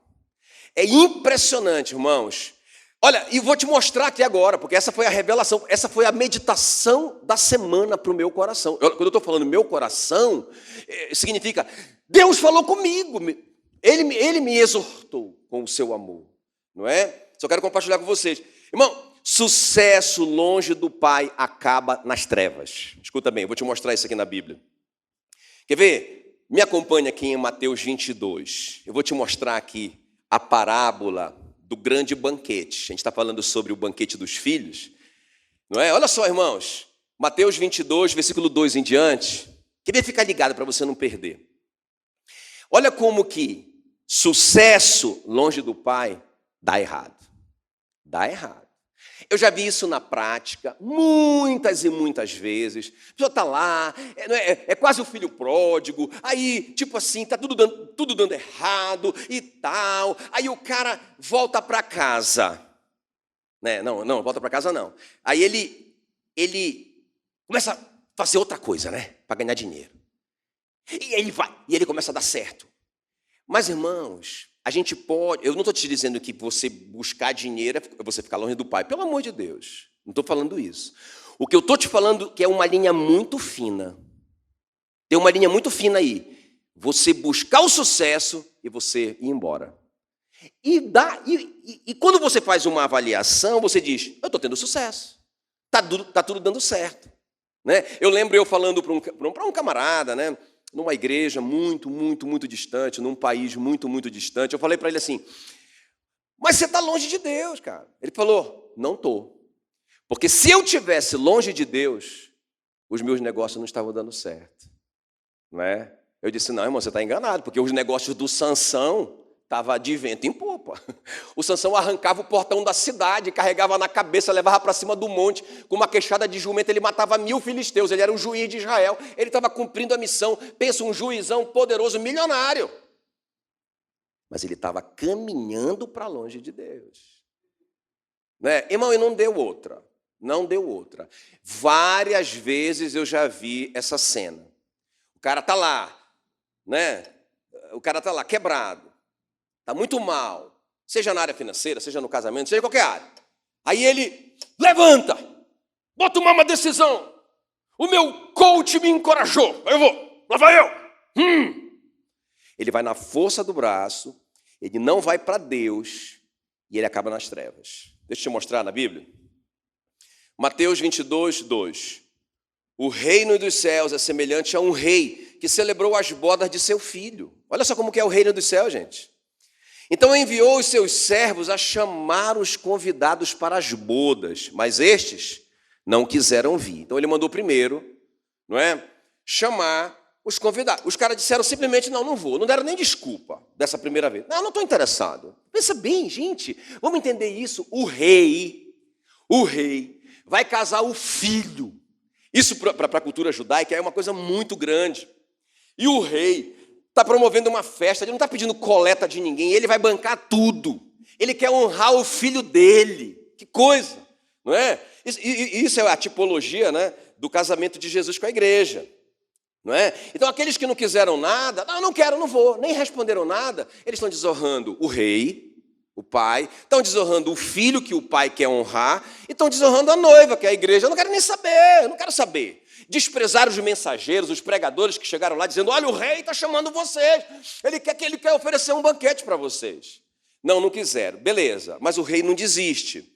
É impressionante, irmãos. Olha, e vou te mostrar aqui agora, porque essa foi a revelação, essa foi a meditação da semana para o meu coração. Quando eu estou falando meu coração, significa, Deus falou comigo, Ele me exortou com o seu amor, não é? Só quero compartilhar com vocês. Irmão, sucesso longe do Pai acaba nas trevas. Escuta bem, eu vou te mostrar isso aqui na Bíblia. Quer ver? Me acompanhe aqui em Mateus 22. Eu vou te mostrar aqui a parábola do grande banquete. A gente está falando sobre o banquete dos filhos. Não é? Olha só, irmãos. Mateus 22, versículo 2 em diante. Queria ficar ligado para você não perder. Olha como que sucesso longe do Pai dá errado. Dá errado. Eu já vi isso na prática, muitas e muitas vezes. A pessoa está lá, é quase o filho pródigo, aí, tipo assim, está tudo dando errado e tal. Aí o cara volta para casa. Né? Não, volta para casa não. Aí ele começa a fazer outra coisa, né? Para ganhar dinheiro. E ele vai, e ele começa a dar certo. Mas, irmãos, a gente pode... Eu não estou te dizendo que você buscar dinheiro é você ficar longe do Pai. Pelo amor de Deus. Não estou falando isso. O que eu estou te falando é que é uma linha muito fina. Tem uma linha muito fina aí. Você buscar o sucesso e você ir embora. E quando você faz uma avaliação, você diz, eu estou tendo sucesso. Está tudo dando certo. Né? Eu lembro eu falando para um camarada, né? Numa igreja muito, muito, muito distante, num país muito, muito distante. Eu falei para ele assim, mas você está longe de Deus, cara. Ele falou, não estou. Porque se eu tivesse longe de Deus, os meus negócios não estavam dando certo. Não é? Eu disse, não, irmão, você está enganado, porque os negócios do Sansão estavam de vento em popa. O Sansão arrancava o portão da cidade, carregava na cabeça, levava para cima do monte, com uma queixada de jumento, ele matava 1000 filisteus, ele era um juiz de Israel, ele estava cumprindo a missão. Pensa, um juizão poderoso, milionário. Mas ele estava caminhando para longe de Deus. Né? Irmão, e não deu outra. Não deu outra. Várias vezes eu já vi essa cena. O cara está lá, né? O cara está lá, quebrado. Está muito mal. Seja na área financeira, seja no casamento, seja em qualquer área. Aí ele levanta. Bota uma decisão. O meu coach me encorajou. Eu vou. Lá vai eu. Ele vai na força do braço, ele não vai para Deus e ele acaba nas trevas. Deixa eu te mostrar na Bíblia. Mateus 22, 2. O reino dos céus é semelhante a um rei que celebrou as bodas de seu filho. Olha só como que é o reino dos céus, gente. Então enviou os seus servos a chamar os convidados para as bodas, mas estes não quiseram vir. Então ele mandou primeiro, não é? Chamar os convidados. Os caras disseram simplesmente, não vou. Não deram nem desculpa dessa primeira vez. Não estou interessado. Pensa bem, gente. Vamos entender isso. O rei vai casar o filho. Isso para a cultura judaica é uma coisa muito grande. E o rei está promovendo uma festa, ele não está pedindo coleta de ninguém, ele vai bancar tudo. Ele quer honrar o filho dele. Que coisa, não é? Isso é a tipologia, né, do casamento de Jesus com a igreja. Não é? Então, aqueles que não quiseram nada, não quero, não vou, nem responderam nada, eles estão desonrando o rei, o pai, estão desonrando o filho que o pai quer honrar, e estão desonrando a noiva, que é a igreja. Eu não quero nem saber, eu não quero saber. Desprezaram os mensageiros, os pregadores que chegaram lá dizendo, olha, o rei está chamando vocês, ele quer oferecer um banquete para vocês. Não quiseram, beleza, mas o rei não desiste.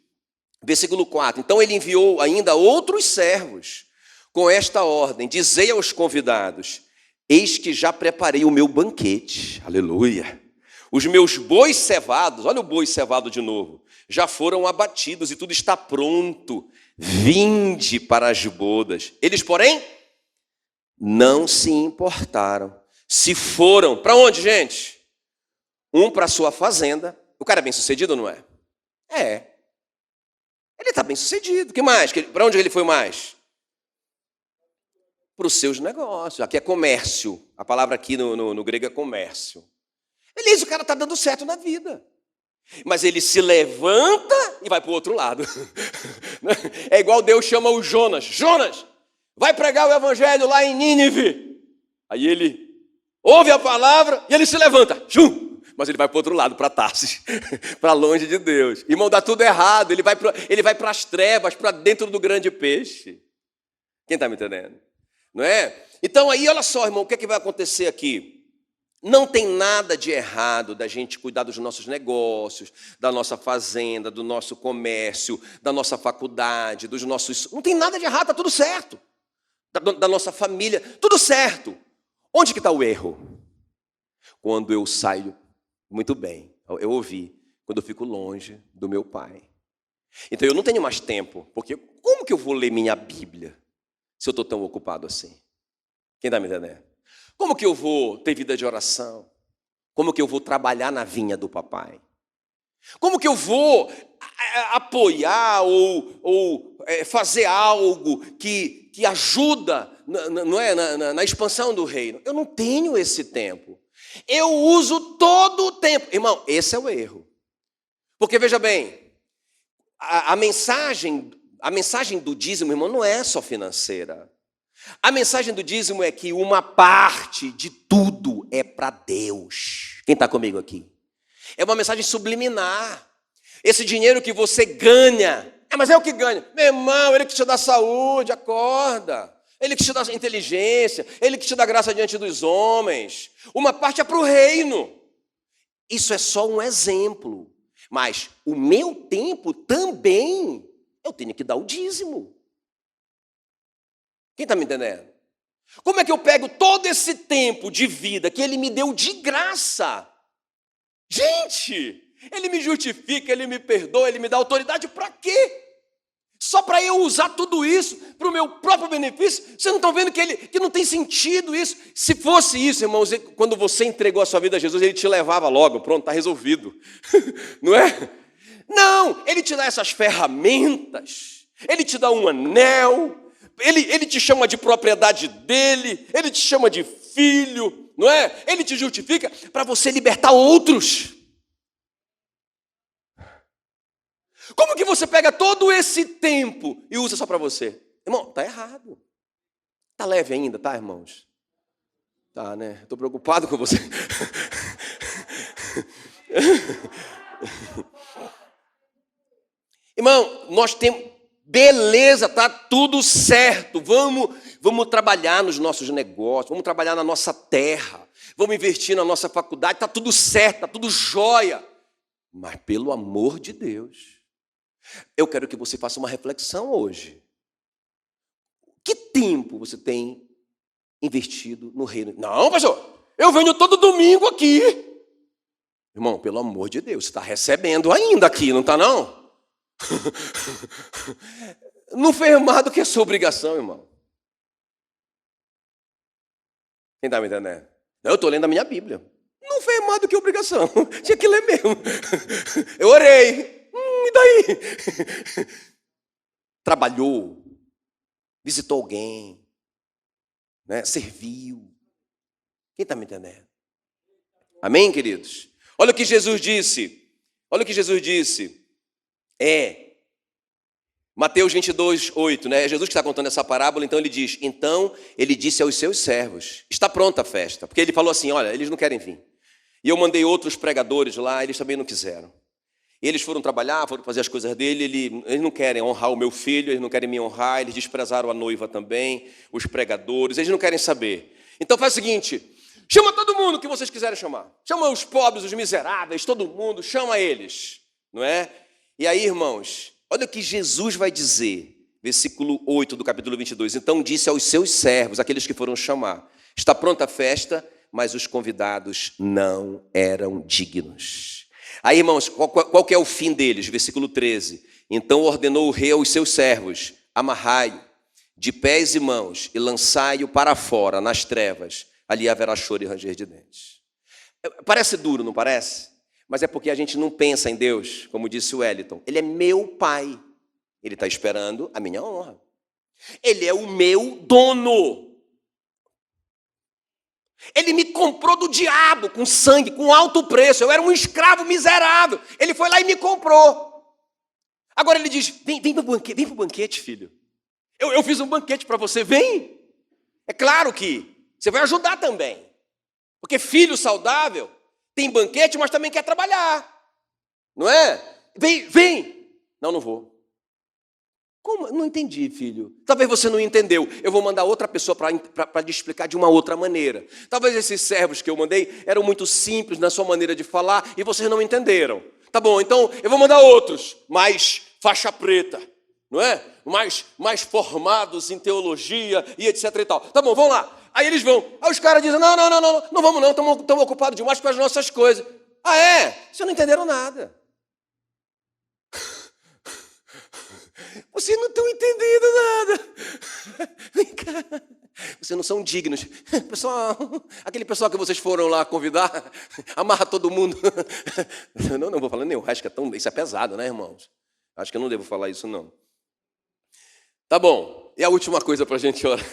Versículo 4, então ele enviou ainda outros servos, com esta ordem, dizei aos convidados, eis que já preparei o meu banquete, aleluia. Os meus bois cevados, olha o boi cevado de novo, já foram abatidos e tudo está pronto. Vinde para as bodas. Eles, porém, não se importaram. Se foram, para onde, gente? Um para a sua fazenda. O cara é bem sucedido ou não é? É. Ele está bem sucedido. O que mais? Para onde ele foi mais? Para os seus negócios. Aqui é comércio. A palavra aqui no grego é comércio. Beleza, o cara está dando certo na vida. Mas ele se levanta e vai para o outro lado. É igual Deus chama o Jonas. Jonas, vai pregar o evangelho lá em Nínive. Aí ele ouve a palavra e ele se levanta. Mas ele vai para o outro lado, para Tarsis, para longe de Deus. Irmão, dá tudo errado. Ele vai para as trevas, para dentro do grande peixe. Quem está me entendendo? Não é? Então aí, olha só, irmão, o que vai acontecer aqui? Não tem nada de errado da gente cuidar dos nossos negócios, da nossa fazenda, do nosso comércio, da nossa faculdade, dos nossos... Não tem nada de errado, está tudo certo. Da nossa família, tudo certo. Onde que está o erro? Quando eu saio, muito bem, eu ouvi, quando eu fico longe do meu pai. Então eu não tenho mais tempo, porque como que eu vou ler minha Bíblia se eu estou tão ocupado assim? Quem está me entendendo? Como que eu vou ter vida de oração? Como que eu vou trabalhar na vinha do papai? Como que eu vou apoiar ou fazer algo que ajuda na expansão do reino? Eu não tenho esse tempo. Eu uso todo o tempo. Irmão, esse é o erro. Porque, veja bem, a mensagem do dízimo, irmão, não é só financeira. A mensagem do dízimo é que uma parte de tudo é para Deus. Quem está comigo aqui? É uma mensagem subliminar. Esse dinheiro que você ganha, mas é o que ganha. Meu irmão, ele que te dá saúde, acorda. Ele que te dá inteligência, ele que te dá graça diante dos homens. Uma parte é para o reino. Isso é só um exemplo. Mas o meu tempo também, eu tenho que dar o dízimo. Quem está me entendendo? Como é que eu pego todo esse tempo de vida que ele me deu de graça? Gente, ele me justifica, ele me perdoa, ele me dá autoridade para quê? Só para eu usar tudo isso para o meu próprio benefício? Vocês não estão vendo que não tem sentido isso? Se fosse isso, irmãos, quando você entregou a sua vida a Jesus, ele te levava logo, pronto, está resolvido. Não é? Não, ele te dá essas ferramentas, ele te dá um anel, ele te chama de propriedade dele, ele te chama de filho, não é? Ele te justifica para você libertar outros. Como que você pega todo esse tempo e usa só para você? Irmão, tá errado. Tá leve ainda, tá, irmãos? Tá, né? Estou preocupado com você. Irmão, nós temos... Beleza, tá tudo certo. Vamos trabalhar nos nossos negócios, vamos trabalhar na nossa terra, vamos investir na nossa faculdade, tá tudo certo, tá tudo jóia. Mas pelo amor de Deus, eu quero que você faça uma reflexão hoje. Que tempo você tem investido no reino? Não, pastor, eu venho todo domingo aqui. Irmão, pelo amor de Deus, você está recebendo ainda aqui, não está não? Não fez mais do que a sua obrigação, irmão. Quem está me entendendo? Eu estou lendo a minha Bíblia. Não fez mais do que obrigação. Tinha que ler mesmo. Eu orei. E daí? Trabalhou. Visitou alguém. Né? Serviu. Quem está me entendendo? Amém, queridos? Olha o que Jesus disse. Olha o que Jesus disse. Mateus 22, 8, né? É Jesus que está contando essa parábola, então ele diz, então ele disse aos seus servos, está pronta a festa, porque ele falou assim, olha, eles não querem vir. E eu mandei outros pregadores lá, eles também não quiseram. E eles foram trabalhar, foram fazer as coisas dele, eles não querem honrar o meu filho, eles não querem me honrar, eles desprezaram a noiva também, os pregadores, eles não querem saber. Então faz o seguinte, chama todo mundo que vocês quiserem chamar. Chama os pobres, os miseráveis, todo mundo, chama eles, não é? E aí, irmãos, olha o que Jesus vai dizer, versículo 8 do capítulo 22. Então disse aos seus servos, aqueles que foram chamar, está pronta a festa, mas os convidados não eram dignos. Aí, irmãos, qual que é o fim deles? Versículo 13. Então ordenou o rei aos seus servos, amarrai-o de pés e mãos e lançai-o para fora, nas trevas. Ali haverá choro e ranger de dentes. Parece duro, não parece? Mas é porque a gente não pensa em Deus, como disse o Wellington. Ele é meu pai. Ele está esperando a minha honra. Ele é o meu dono. Ele me comprou do diabo, com sangue, com alto preço. Eu era um escravo miserável. Ele foi lá e me comprou. Agora ele diz, vem para o banquete, filho. Eu fiz um banquete para você, vem. É claro que você vai ajudar também. Porque filho saudável tem banquete, mas também quer trabalhar. Não é? Vem. Não vou. Como? Não entendi, filho. Talvez você não entendeu. Eu vou mandar outra pessoa para te explicar de uma outra maneira. Talvez esses servos que eu mandei eram muito simples na sua maneira de falar e vocês não entenderam. Tá bom, então eu vou mandar outros, mais faixa preta, não é? Mais formados em teologia e etc e tal. Tá bom, vamos lá. Aí eles vão. Aí os caras dizem, não vamos não, estamos ocupados demais com as nossas coisas. Ah, é? Vocês não entenderam nada. Vocês não estão entendendo nada. Vem cá. Vocês não são dignos. Pessoal, aquele pessoal que vocês foram lá convidar, amarra todo mundo. Não vou falar nenhum. Acho que isso é pesado, né, irmãos? Acho que eu não devo falar isso, não. Tá bom. E a última coisa para a gente orar.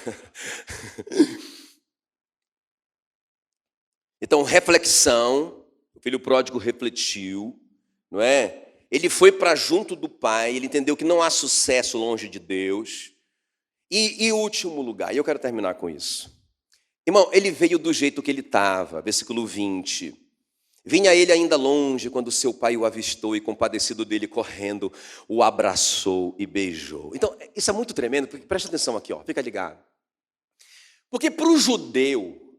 Então, reflexão. O filho pródigo refletiu, não é? Ele foi para junto do pai, ele entendeu que não há sucesso longe de Deus. E último lugar, e eu quero terminar com isso. Irmão, ele veio do jeito que ele estava, versículo 20. Vinha ele ainda longe quando seu pai o avistou e, compadecido dele, correndo, o abraçou e beijou. Então, isso é muito tremendo, porque presta atenção aqui, ó, fica ligado. Porque para o judeu,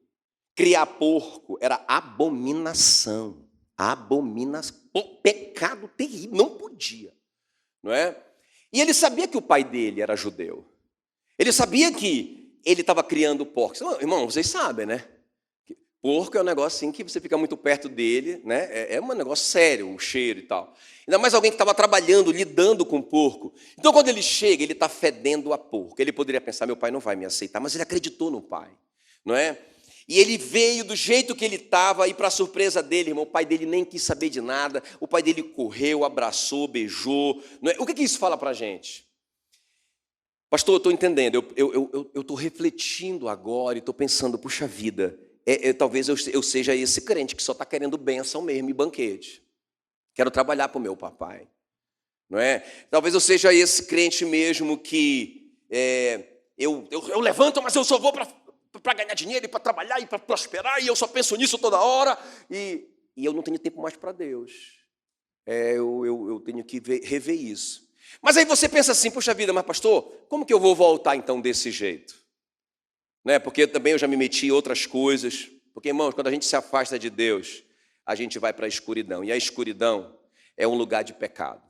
criar porco era abominação. Abominação. Pecado terrível, não podia. Não é? E ele sabia que o pai dele era judeu. Ele sabia que ele estava criando porcos. Irmão, vocês sabem, né? Porco é um negócio assim que você fica muito perto dele, né? É um negócio sério, o cheiro e tal. Ainda mais alguém que estava trabalhando, lidando com porco. Então, quando ele chega, ele está fedendo a porco. Ele poderia pensar, meu pai não vai me aceitar, mas ele acreditou no pai, não é? E ele veio do jeito que ele estava, e para surpresa dele, irmão, o pai dele nem quis saber de nada, o pai dele correu, abraçou, beijou. Não é? O que isso fala para a gente? Pastor, eu estou entendendo, eu estou refletindo agora e estou pensando, puxa vida, talvez eu seja esse crente que só está querendo bênção mesmo e banquete. Quero trabalhar para o meu papai, não é? Talvez eu seja esse crente mesmo que eu levanto, mas eu só vou para ganhar dinheiro e para trabalhar e para prosperar, e eu só penso nisso toda hora, e eu não tenho tempo mais para Deus. Eu tenho que rever isso. Mas aí você pensa assim, puxa vida, mas pastor, como que eu vou voltar então desse jeito? Né? Porque também eu já me meti em outras coisas. Porque, irmãos, quando a gente se afasta de Deus, a gente vai para a escuridão. E a escuridão é um lugar de pecado.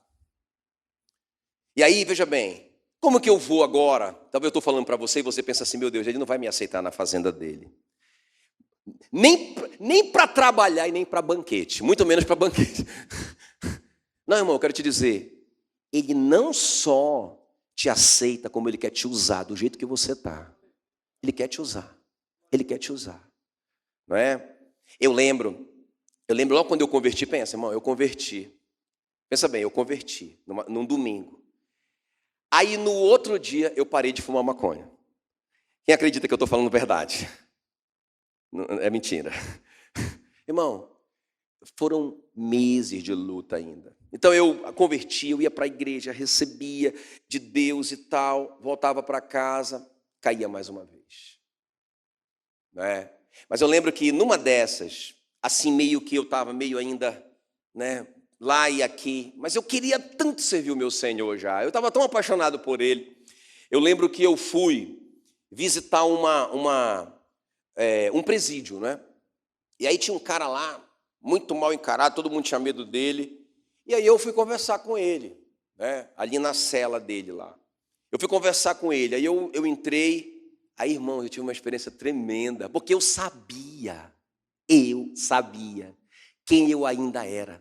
E aí, veja bem, como que eu vou agora? Talvez eu estou falando para você e você pensa assim, meu Deus, ele não vai me aceitar na fazenda dele. Nem para trabalhar e nem para banquete, muito menos para banquete. Não, irmão, eu quero te dizer, ele não só te aceita, como ele quer te usar do jeito que você está. Ele quer te usar. Ele quer te usar. Não é? Eu lembro logo quando eu converti, pensa, irmão, eu converti. Pensa bem, eu converti num domingo. Aí no outro dia eu parei de fumar maconha. Quem acredita que eu estou falando verdade? É mentira. Irmão, foram meses de luta ainda. Então eu converti, eu ia para a igreja, recebia de Deus e tal, voltava para casa, caía mais uma vez. Né? Mas eu lembro que numa dessas, assim meio que eu estava meio ainda, né, lá e aqui, mas eu queria tanto servir o meu Senhor já, eu estava tão apaixonado por Ele. Eu lembro que eu fui visitar um presídio, né? E aí tinha um cara lá, muito mal encarado, todo mundo tinha medo dele. E aí eu fui conversar com ele, né, ali na cela dele lá. Eu fui conversar com ele, aí eu entrei, aí, irmão, eu tive uma experiência tremenda, porque eu sabia quem eu ainda era.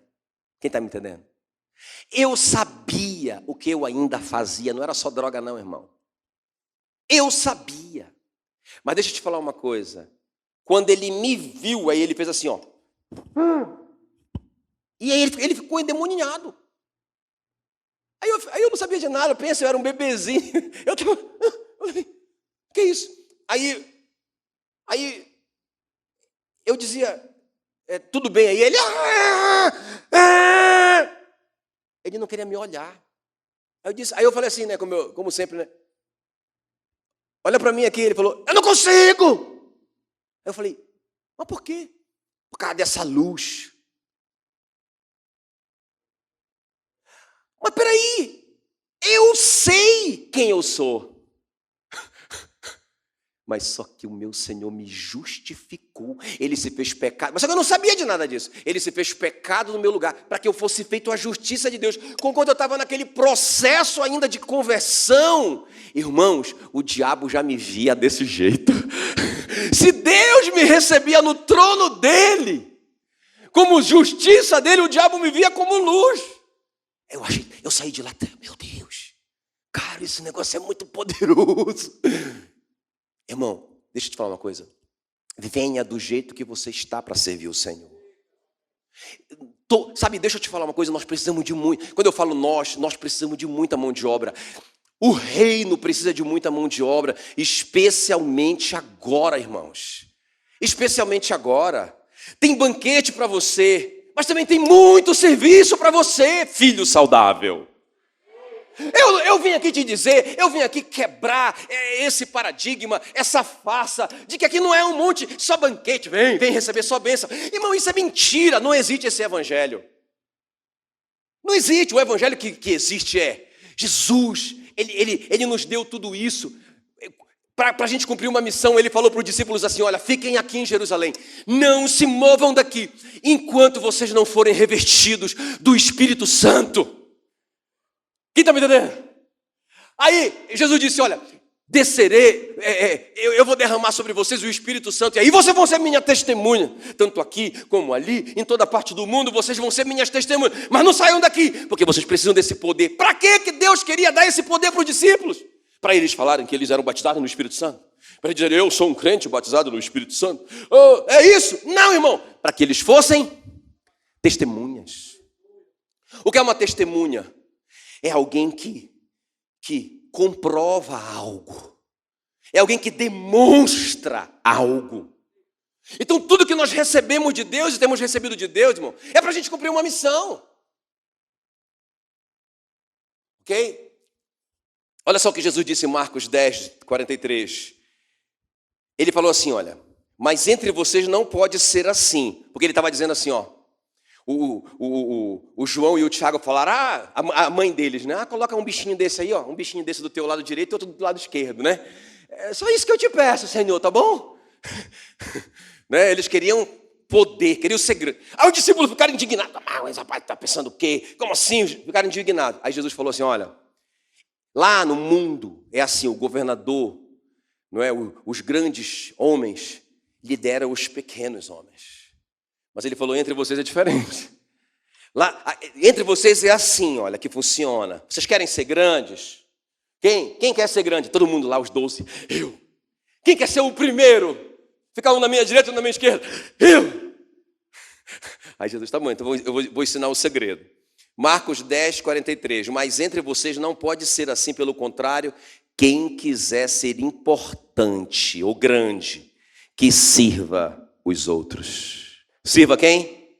Quem está me entendendo? Eu sabia o que eu ainda fazia, não era só droga não, irmão. Eu sabia. Mas deixa eu te falar uma coisa, quando ele me viu, aí ele fez assim, ó. E aí ele ficou endemoniado. Aí eu não sabia de nada, eu era um bebezinho. Que isso? Aí eu dizia, tudo bem. Aí ele não queria me olhar. Aí eu falei assim, né, como sempre, né? Olha para mim aqui, ele falou, eu não consigo. Aí eu falei, mas por quê? Por causa dessa luz. Mas peraí, eu sei quem eu sou. Mas só que o meu Senhor me justificou. Ele se fez pecado. Mas só que eu não sabia de nada disso. Ele se fez pecado no meu lugar, para que eu fosse feito a justiça de Deus. Quando eu estava naquele processo ainda de conversão, irmãos, o diabo já me via desse jeito. Se Deus me recebia no trono dele, como justiça dele, o diabo me via como luz. Eu saí de lá, meu Deus, cara, esse negócio é muito poderoso. Irmão, deixa eu te falar uma coisa. Venha do jeito que você está para servir o Senhor. Sabe, deixa eu te falar uma coisa, nós precisamos de muito. Quando eu falo nós precisamos de muita mão de obra. O reino precisa de muita mão de obra, especialmente agora, irmãos. Especialmente agora. Tem banquete para você, mas também tem muito serviço para você, filho saudável. Eu vim aqui te dizer, eu vim aqui quebrar esse paradigma, essa farsa, de que aqui não é um monte, só banquete, vem receber só bênção. Irmão, isso é mentira, não existe esse evangelho. Não existe, o evangelho que existe é Jesus, ele nos deu tudo isso. Para a gente cumprir uma missão, ele falou para os discípulos assim, olha, fiquem aqui em Jerusalém, não se movam daqui, enquanto vocês não forem revestidos do Espírito Santo. Quem está me entendendo? Aí Jesus disse, olha, descerei, eu vou derramar sobre vocês o Espírito Santo, e aí vocês vão ser minha testemunha, tanto aqui como ali, em toda parte do mundo, vocês vão ser minhas testemunhas, mas não saiam daqui, porque vocês precisam desse poder. Para que Deus queria dar esse poder para os discípulos? Para eles falarem que eles eram batizados no Espírito Santo? Para eles dizerem, eu sou um crente batizado no Espírito Santo? Oh, é isso? Não, irmão, para que eles fossem testemunhas. O que é uma testemunha? É alguém que comprova algo. É alguém que demonstra algo. Então tudo que nós recebemos de Deus e temos recebido de Deus, irmão, é para a gente cumprir uma missão. Ok? Olha só o que Jesus disse em Marcos 10, 43. Ele falou assim, olha, mas entre vocês não pode ser assim. Porque ele estava dizendo assim, ó, o João e o Tiago falaram, a mãe deles, né? Coloca um bichinho desse aí, ó, um bichinho desse do teu lado direito e outro do lado esquerdo, né? É só isso que eu te peço, Senhor, tá bom? Né? Eles queriam poder, queriam ser grandes. Aí os discípulos ficaram indignados. Mas rapaz, está pensando o quê? Como assim? Ficaram indignados. Aí Jesus falou assim, olha, lá no mundo é assim, o governador, não é? Os grandes homens lideram os pequenos homens. Mas ele falou, entre vocês é diferente. Lá, entre vocês é assim, olha, que funciona. Vocês querem ser grandes? Quem quer ser grande? Todo mundo lá, os 12. Eu. Quem quer ser o primeiro? Ficar um na minha direita e um na minha esquerda? Eu. Aí Jesus, tá bom, então eu vou ensinar o segredo. Marcos 10, 43. Mas entre vocês não pode ser assim, pelo contrário, quem quiser ser importante ou grande, que sirva os outros. Sirva quem?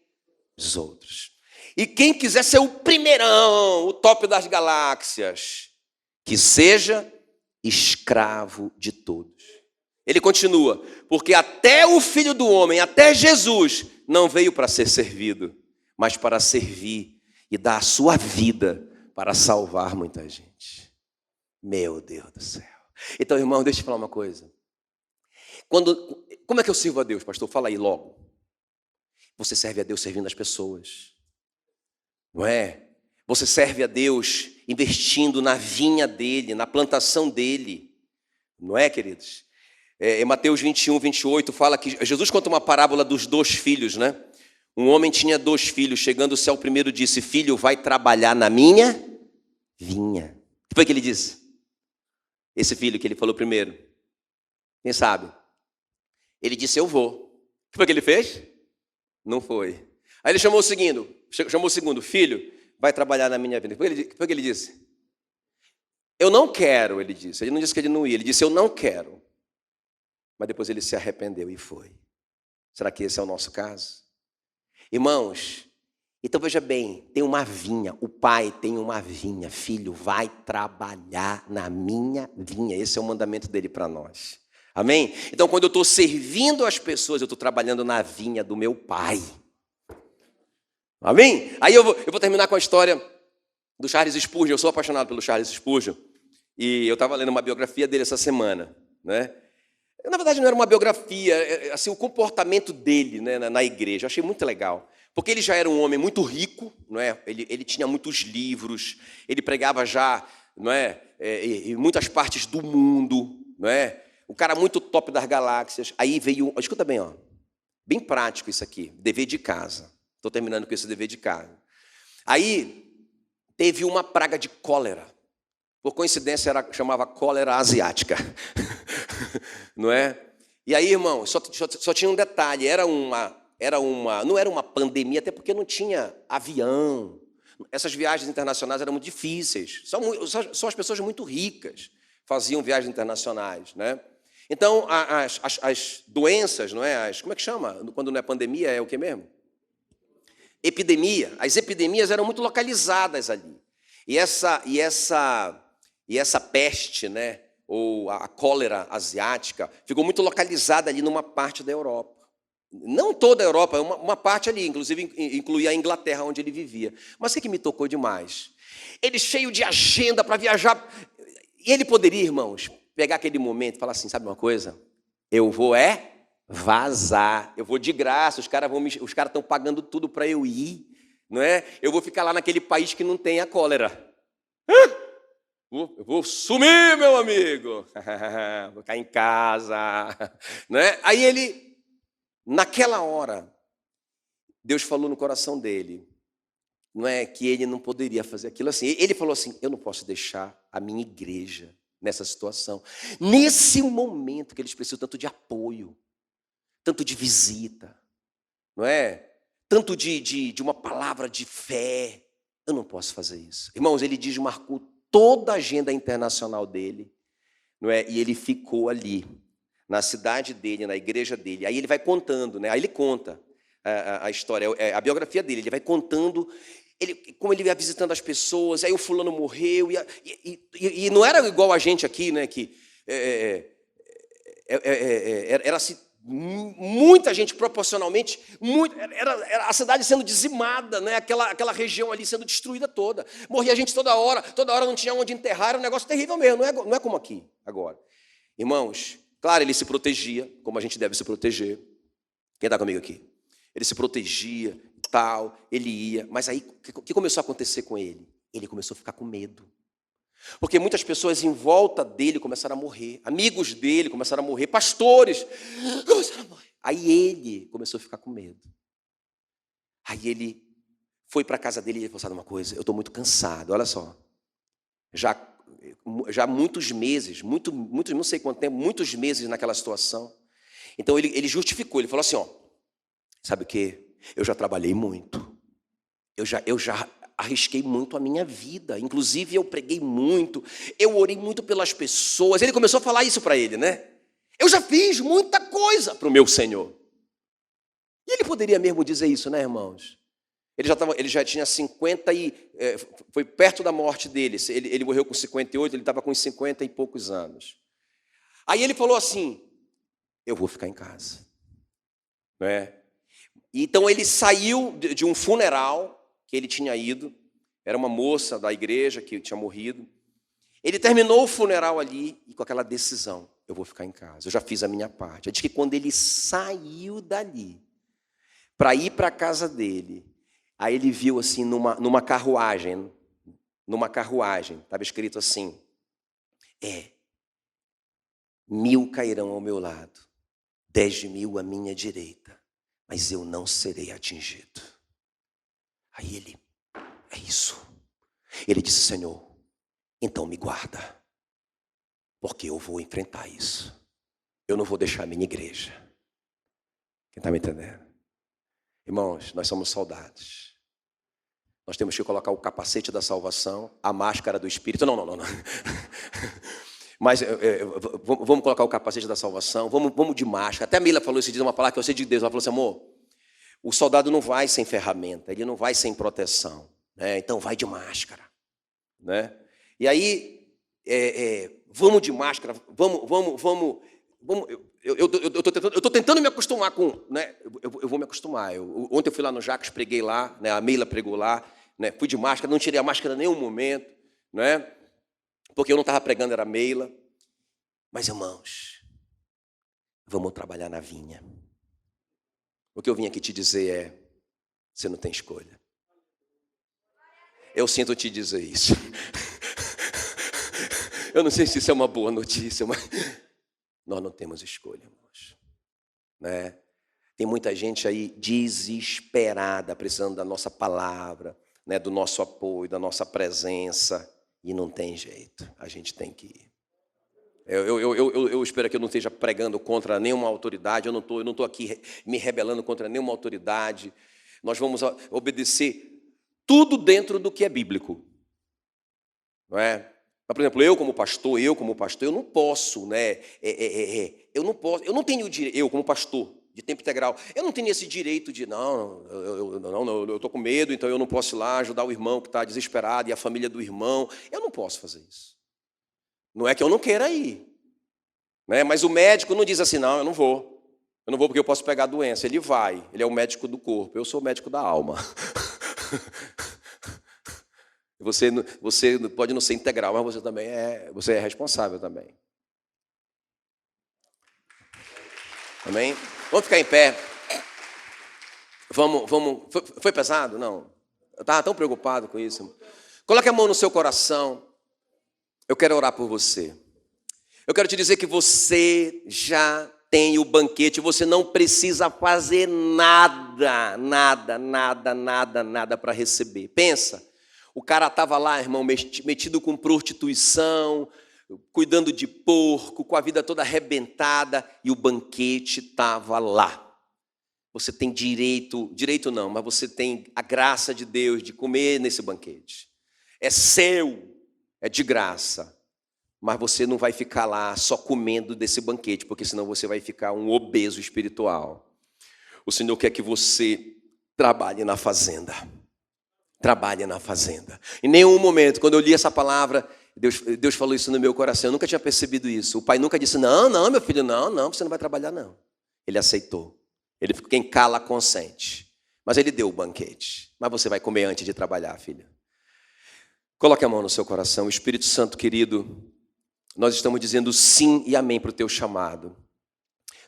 Os outros. E quem quiser ser o primeirão, o top das galáxias, que seja escravo de todos. Ele continua, porque até o Filho do Homem, até Jesus, não veio para ser servido, mas para servir e dar a sua vida para salvar muita gente. Meu Deus do céu. Então, irmão, deixa eu falar uma coisa. Como é que eu sirvo a Deus, pastor? Fala aí logo. Você serve a Deus servindo as pessoas, não é? Você serve a Deus investindo na vinha dele, na plantação dele, não é, queridos? Em Mateus 21, 28, fala que Jesus conta uma parábola dos 2 filhos, né? Um homem tinha 2 filhos, chegando-se ao primeiro disse, filho, vai trabalhar na minha vinha. O que foi que ele disse? Esse filho que ele falou primeiro, quem sabe? Ele disse, eu vou. O que foi que ele fez? Não foi. Aí ele chamou o segundo, filho, vai trabalhar na minha vida. O que foi que ele disse? Eu não quero, ele disse. Ele não disse que ele não ia, ele disse, eu não quero. Mas depois ele se arrependeu e foi. Será que esse é o nosso caso? Irmãos, então veja bem, tem uma vinha, o pai tem uma vinha, filho, vai trabalhar na minha vinha. Esse é o mandamento dele para nós. Amém? Então, quando eu estou servindo as pessoas, eu estou trabalhando na vinha do meu pai. Amém? Aí eu vou terminar com a história do Charles Spurgeon. Eu sou apaixonado pelo Charles Spurgeon. E eu estava lendo uma biografia dele essa semana, né? Na verdade, não era uma biografia, assim, o comportamento dele, né, na igreja. Eu achei muito legal. Porque ele já era um homem muito rico, não é? Ele tinha muitos livros, ele pregava já, não é? Em muitas partes do mundo, não é? O cara muito top das galáxias. Aí veio, escuta bem, ó, bem prático isso aqui, dever de casa. Estou terminando com esse dever de casa. Aí teve uma praga de cólera. Por coincidência, chamava cólera asiática. Não é? E aí, irmão, só tinha um detalhe, não era uma pandemia, até porque não tinha avião. Essas viagens internacionais eram muito difíceis. Só as pessoas muito ricas faziam viagens internacionais, né? Então, as doenças, não é? Como é que chama? Quando não é pandemia, é o que mesmo? Epidemia. As epidemias eram muito localizadas ali. E essa peste, né? Ou a cólera asiática, ficou muito localizada ali numa parte da Europa. Não toda a Europa, uma parte ali, inclusive incluía a Inglaterra, onde ele vivia. Mas o que me tocou demais? Ele cheio de agenda para viajar. E ele poderia, irmãos, pegar aquele momento e falar assim, sabe uma coisa? Eu vou vazar. Eu vou de graça, os caras estão pagando tudo para eu ir. Não é? Eu vou ficar lá naquele país que não tem a cólera. Eu vou sumir, meu amigo. Vou ficar em casa. Né? Aí ele, naquela hora, Deus falou no coração dele, não é que ele não poderia fazer aquilo assim. Ele falou assim: eu não posso deixar a minha igreja nessa situação. Nesse momento que eles precisam tanto de apoio, tanto de visita, não é? Tanto de uma palavra de fé. Eu não posso fazer isso. Irmãos, ele desmarcou toda a agenda internacional dele, não é? E ele ficou ali, na cidade dele, na igreja dele. Aí ele vai contando, né? Aí ele conta a história, a biografia dele. Ele vai contando como ele ia visitando as pessoas. Aí o fulano morreu. E não era igual a gente aqui, né? Que era assim, muita gente proporcionalmente, era a cidade sendo dizimada, né? Aquela região ali sendo destruída toda. Morria gente toda hora não tinha onde enterrar, era um negócio terrível mesmo, não é como aqui agora. Irmãos, claro, ele se protegia, como a gente deve se proteger. Quem está comigo aqui? Ele se protegia, tal, ele ia, mas aí o que começou a acontecer com ele? Ele começou a ficar com medo. Porque muitas pessoas em volta dele começaram a morrer, amigos dele começaram a morrer, pastores começaram a morrer. Aí ele começou a ficar com medo. Aí ele foi para a casa dele e falou: sabe uma coisa, eu estou muito cansado, olha só. Já muitos meses, não sei quanto tempo, muitos meses naquela situação. Então ele justificou, ele falou assim: ó, sabe o quê? Eu já trabalhei muito, eu já arrisquei muito a minha vida, inclusive eu preguei muito, eu orei muito pelas pessoas. Ele começou a falar isso para ele, né? Eu já fiz muita coisa para o meu Senhor. E ele poderia mesmo dizer isso, né, irmãos? Ele já tinha 50 foi perto da morte dele. Ele morreu com 58, ele estava com 50 e poucos anos. Aí ele falou assim: eu vou ficar em casa. Não é? Então ele saiu de um funeral que ele tinha ido, era uma moça da igreja que tinha morrido. Ele terminou o funeral ali e com aquela decisão: eu vou ficar em casa, eu já fiz a minha parte. Ele diz que quando ele saiu dali para ir para a casa dele, aí ele viu assim numa carruagem, estava escrito assim: 1000 cairão ao meu lado, 10.000 à minha direita, mas eu não serei atingido. Aí ele: é isso. Ele disse: Senhor, então me guarda, porque eu vou enfrentar isso. Eu não vou deixar a minha igreja. Quem está me entendendo? Irmãos, nós somos soldados. Nós temos que colocar o capacete da salvação, a máscara do Espírito. Não. Mas vamos colocar o capacete da salvação, vamos de máscara. Até a Mila falou esse dia uma palavra que eu sei de Deus. Ela falou assim: amor, o soldado não vai sem ferramenta, ele não vai sem proteção, né? Então vai de máscara, né? E aí, vamos de máscara, vamos. Eu estou tentando me acostumar com, né? Eu vou me acostumar. Ontem eu fui lá no Jacques, preguei lá, né? A Meila pregou lá, né? Fui de máscara, não tirei a máscara em nenhum momento, né? Porque eu não estava pregando, era a Meila. Mas, irmãos, vamos trabalhar na vinha. O que eu vim aqui te dizer é: você não tem escolha. Eu sinto te dizer isso. Eu não sei se isso é uma boa notícia, mas nós não temos escolha, irmãos. Né? Tem muita gente aí desesperada, precisando da nossa palavra, né? Do nosso apoio, da nossa presença, e não tem jeito, a gente tem que ir. Eu espero que eu não esteja pregando contra nenhuma autoridade, eu não estou aqui me rebelando contra nenhuma autoridade. Nós vamos obedecer tudo dentro do que é bíblico. Não é? Mas, por exemplo, eu como pastor, eu não posso, né? Eu não tenho o direito, eu como pastor de tempo integral, eu não tenho esse direito de, eu estou com medo, então eu não posso ir lá ajudar o irmão que está desesperado e a família do irmão. Eu não posso fazer isso. Não é que eu não queira ir, né? Mas o médico não diz assim: não, eu não vou porque eu posso pegar a doença. Ele vai, ele é o médico do corpo, eu sou o médico da alma. Você pode não ser integral, mas você também você é responsável também. Amém? Vamos ficar em pé. Vamos. Foi pesado? Não. Eu estava tão preocupado com isso. Coloque a mão no seu coração. Eu quero orar por você. Eu quero te dizer que você já tem o banquete, você não precisa fazer nada para receber. Pensa, o cara estava lá, irmão, metido com prostituição, cuidando de porco, com a vida toda arrebentada, e o banquete estava lá. Você tem direito não, mas você tem a graça de Deus de comer nesse banquete. É seu, é de graça. Mas você não vai ficar lá só comendo desse banquete, porque senão você vai ficar um obeso espiritual. O Senhor quer que você trabalhe na fazenda. Trabalhe na fazenda. Em nenhum momento, quando eu li essa palavra, Deus falou isso no meu coração. Eu nunca tinha percebido isso. O pai nunca disse, não, meu filho, não, você não vai trabalhar, não. Ele aceitou. Ele ficou, quem cala, consente. Mas ele deu o banquete. Mas você vai comer antes de trabalhar, filha. Coloque a mão no seu coração. Espírito Santo querido, nós estamos dizendo sim e amém para o teu chamado.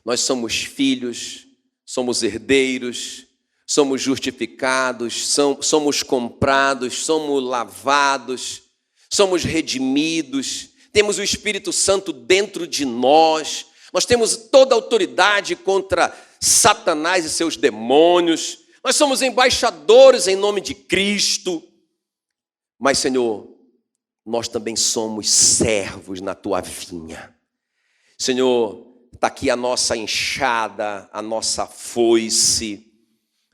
Nós somos filhos, somos herdeiros, somos justificados, somos comprados, somos lavados, somos redimidos, temos o Espírito Santo dentro de nós, nós temos toda a autoridade contra Satanás e seus demônios, nós somos embaixadores em nome de Cristo. Mas, Senhor, nós também somos servos na tua vinha. Senhor, está aqui a nossa enxada, a nossa foice,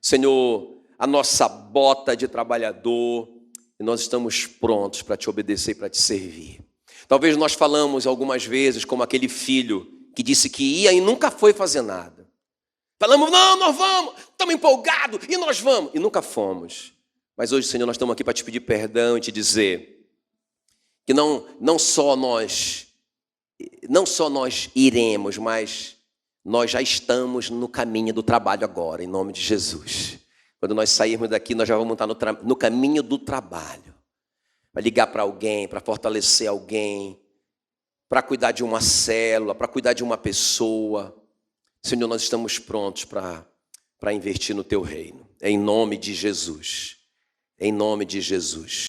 Senhor, a nossa bota de trabalhador, e nós estamos prontos para te obedecer e para te servir. Talvez nós falamos algumas vezes como aquele filho que disse que ia e nunca foi fazer nada. Falamos, não, nós vamos, estamos empolgados e nós vamos, e nunca fomos. Mas hoje, Senhor, nós estamos aqui para te pedir perdão e te dizer que não só nós iremos, mas nós já estamos no caminho do trabalho agora, em nome de Jesus. Quando nós sairmos daqui, nós já vamos estar no caminho do trabalho. Para ligar para alguém, para fortalecer alguém, para cuidar de uma célula, para cuidar de uma pessoa. Senhor, nós estamos prontos para investir no teu reino. Em nome de Jesus. Em nome de Jesus.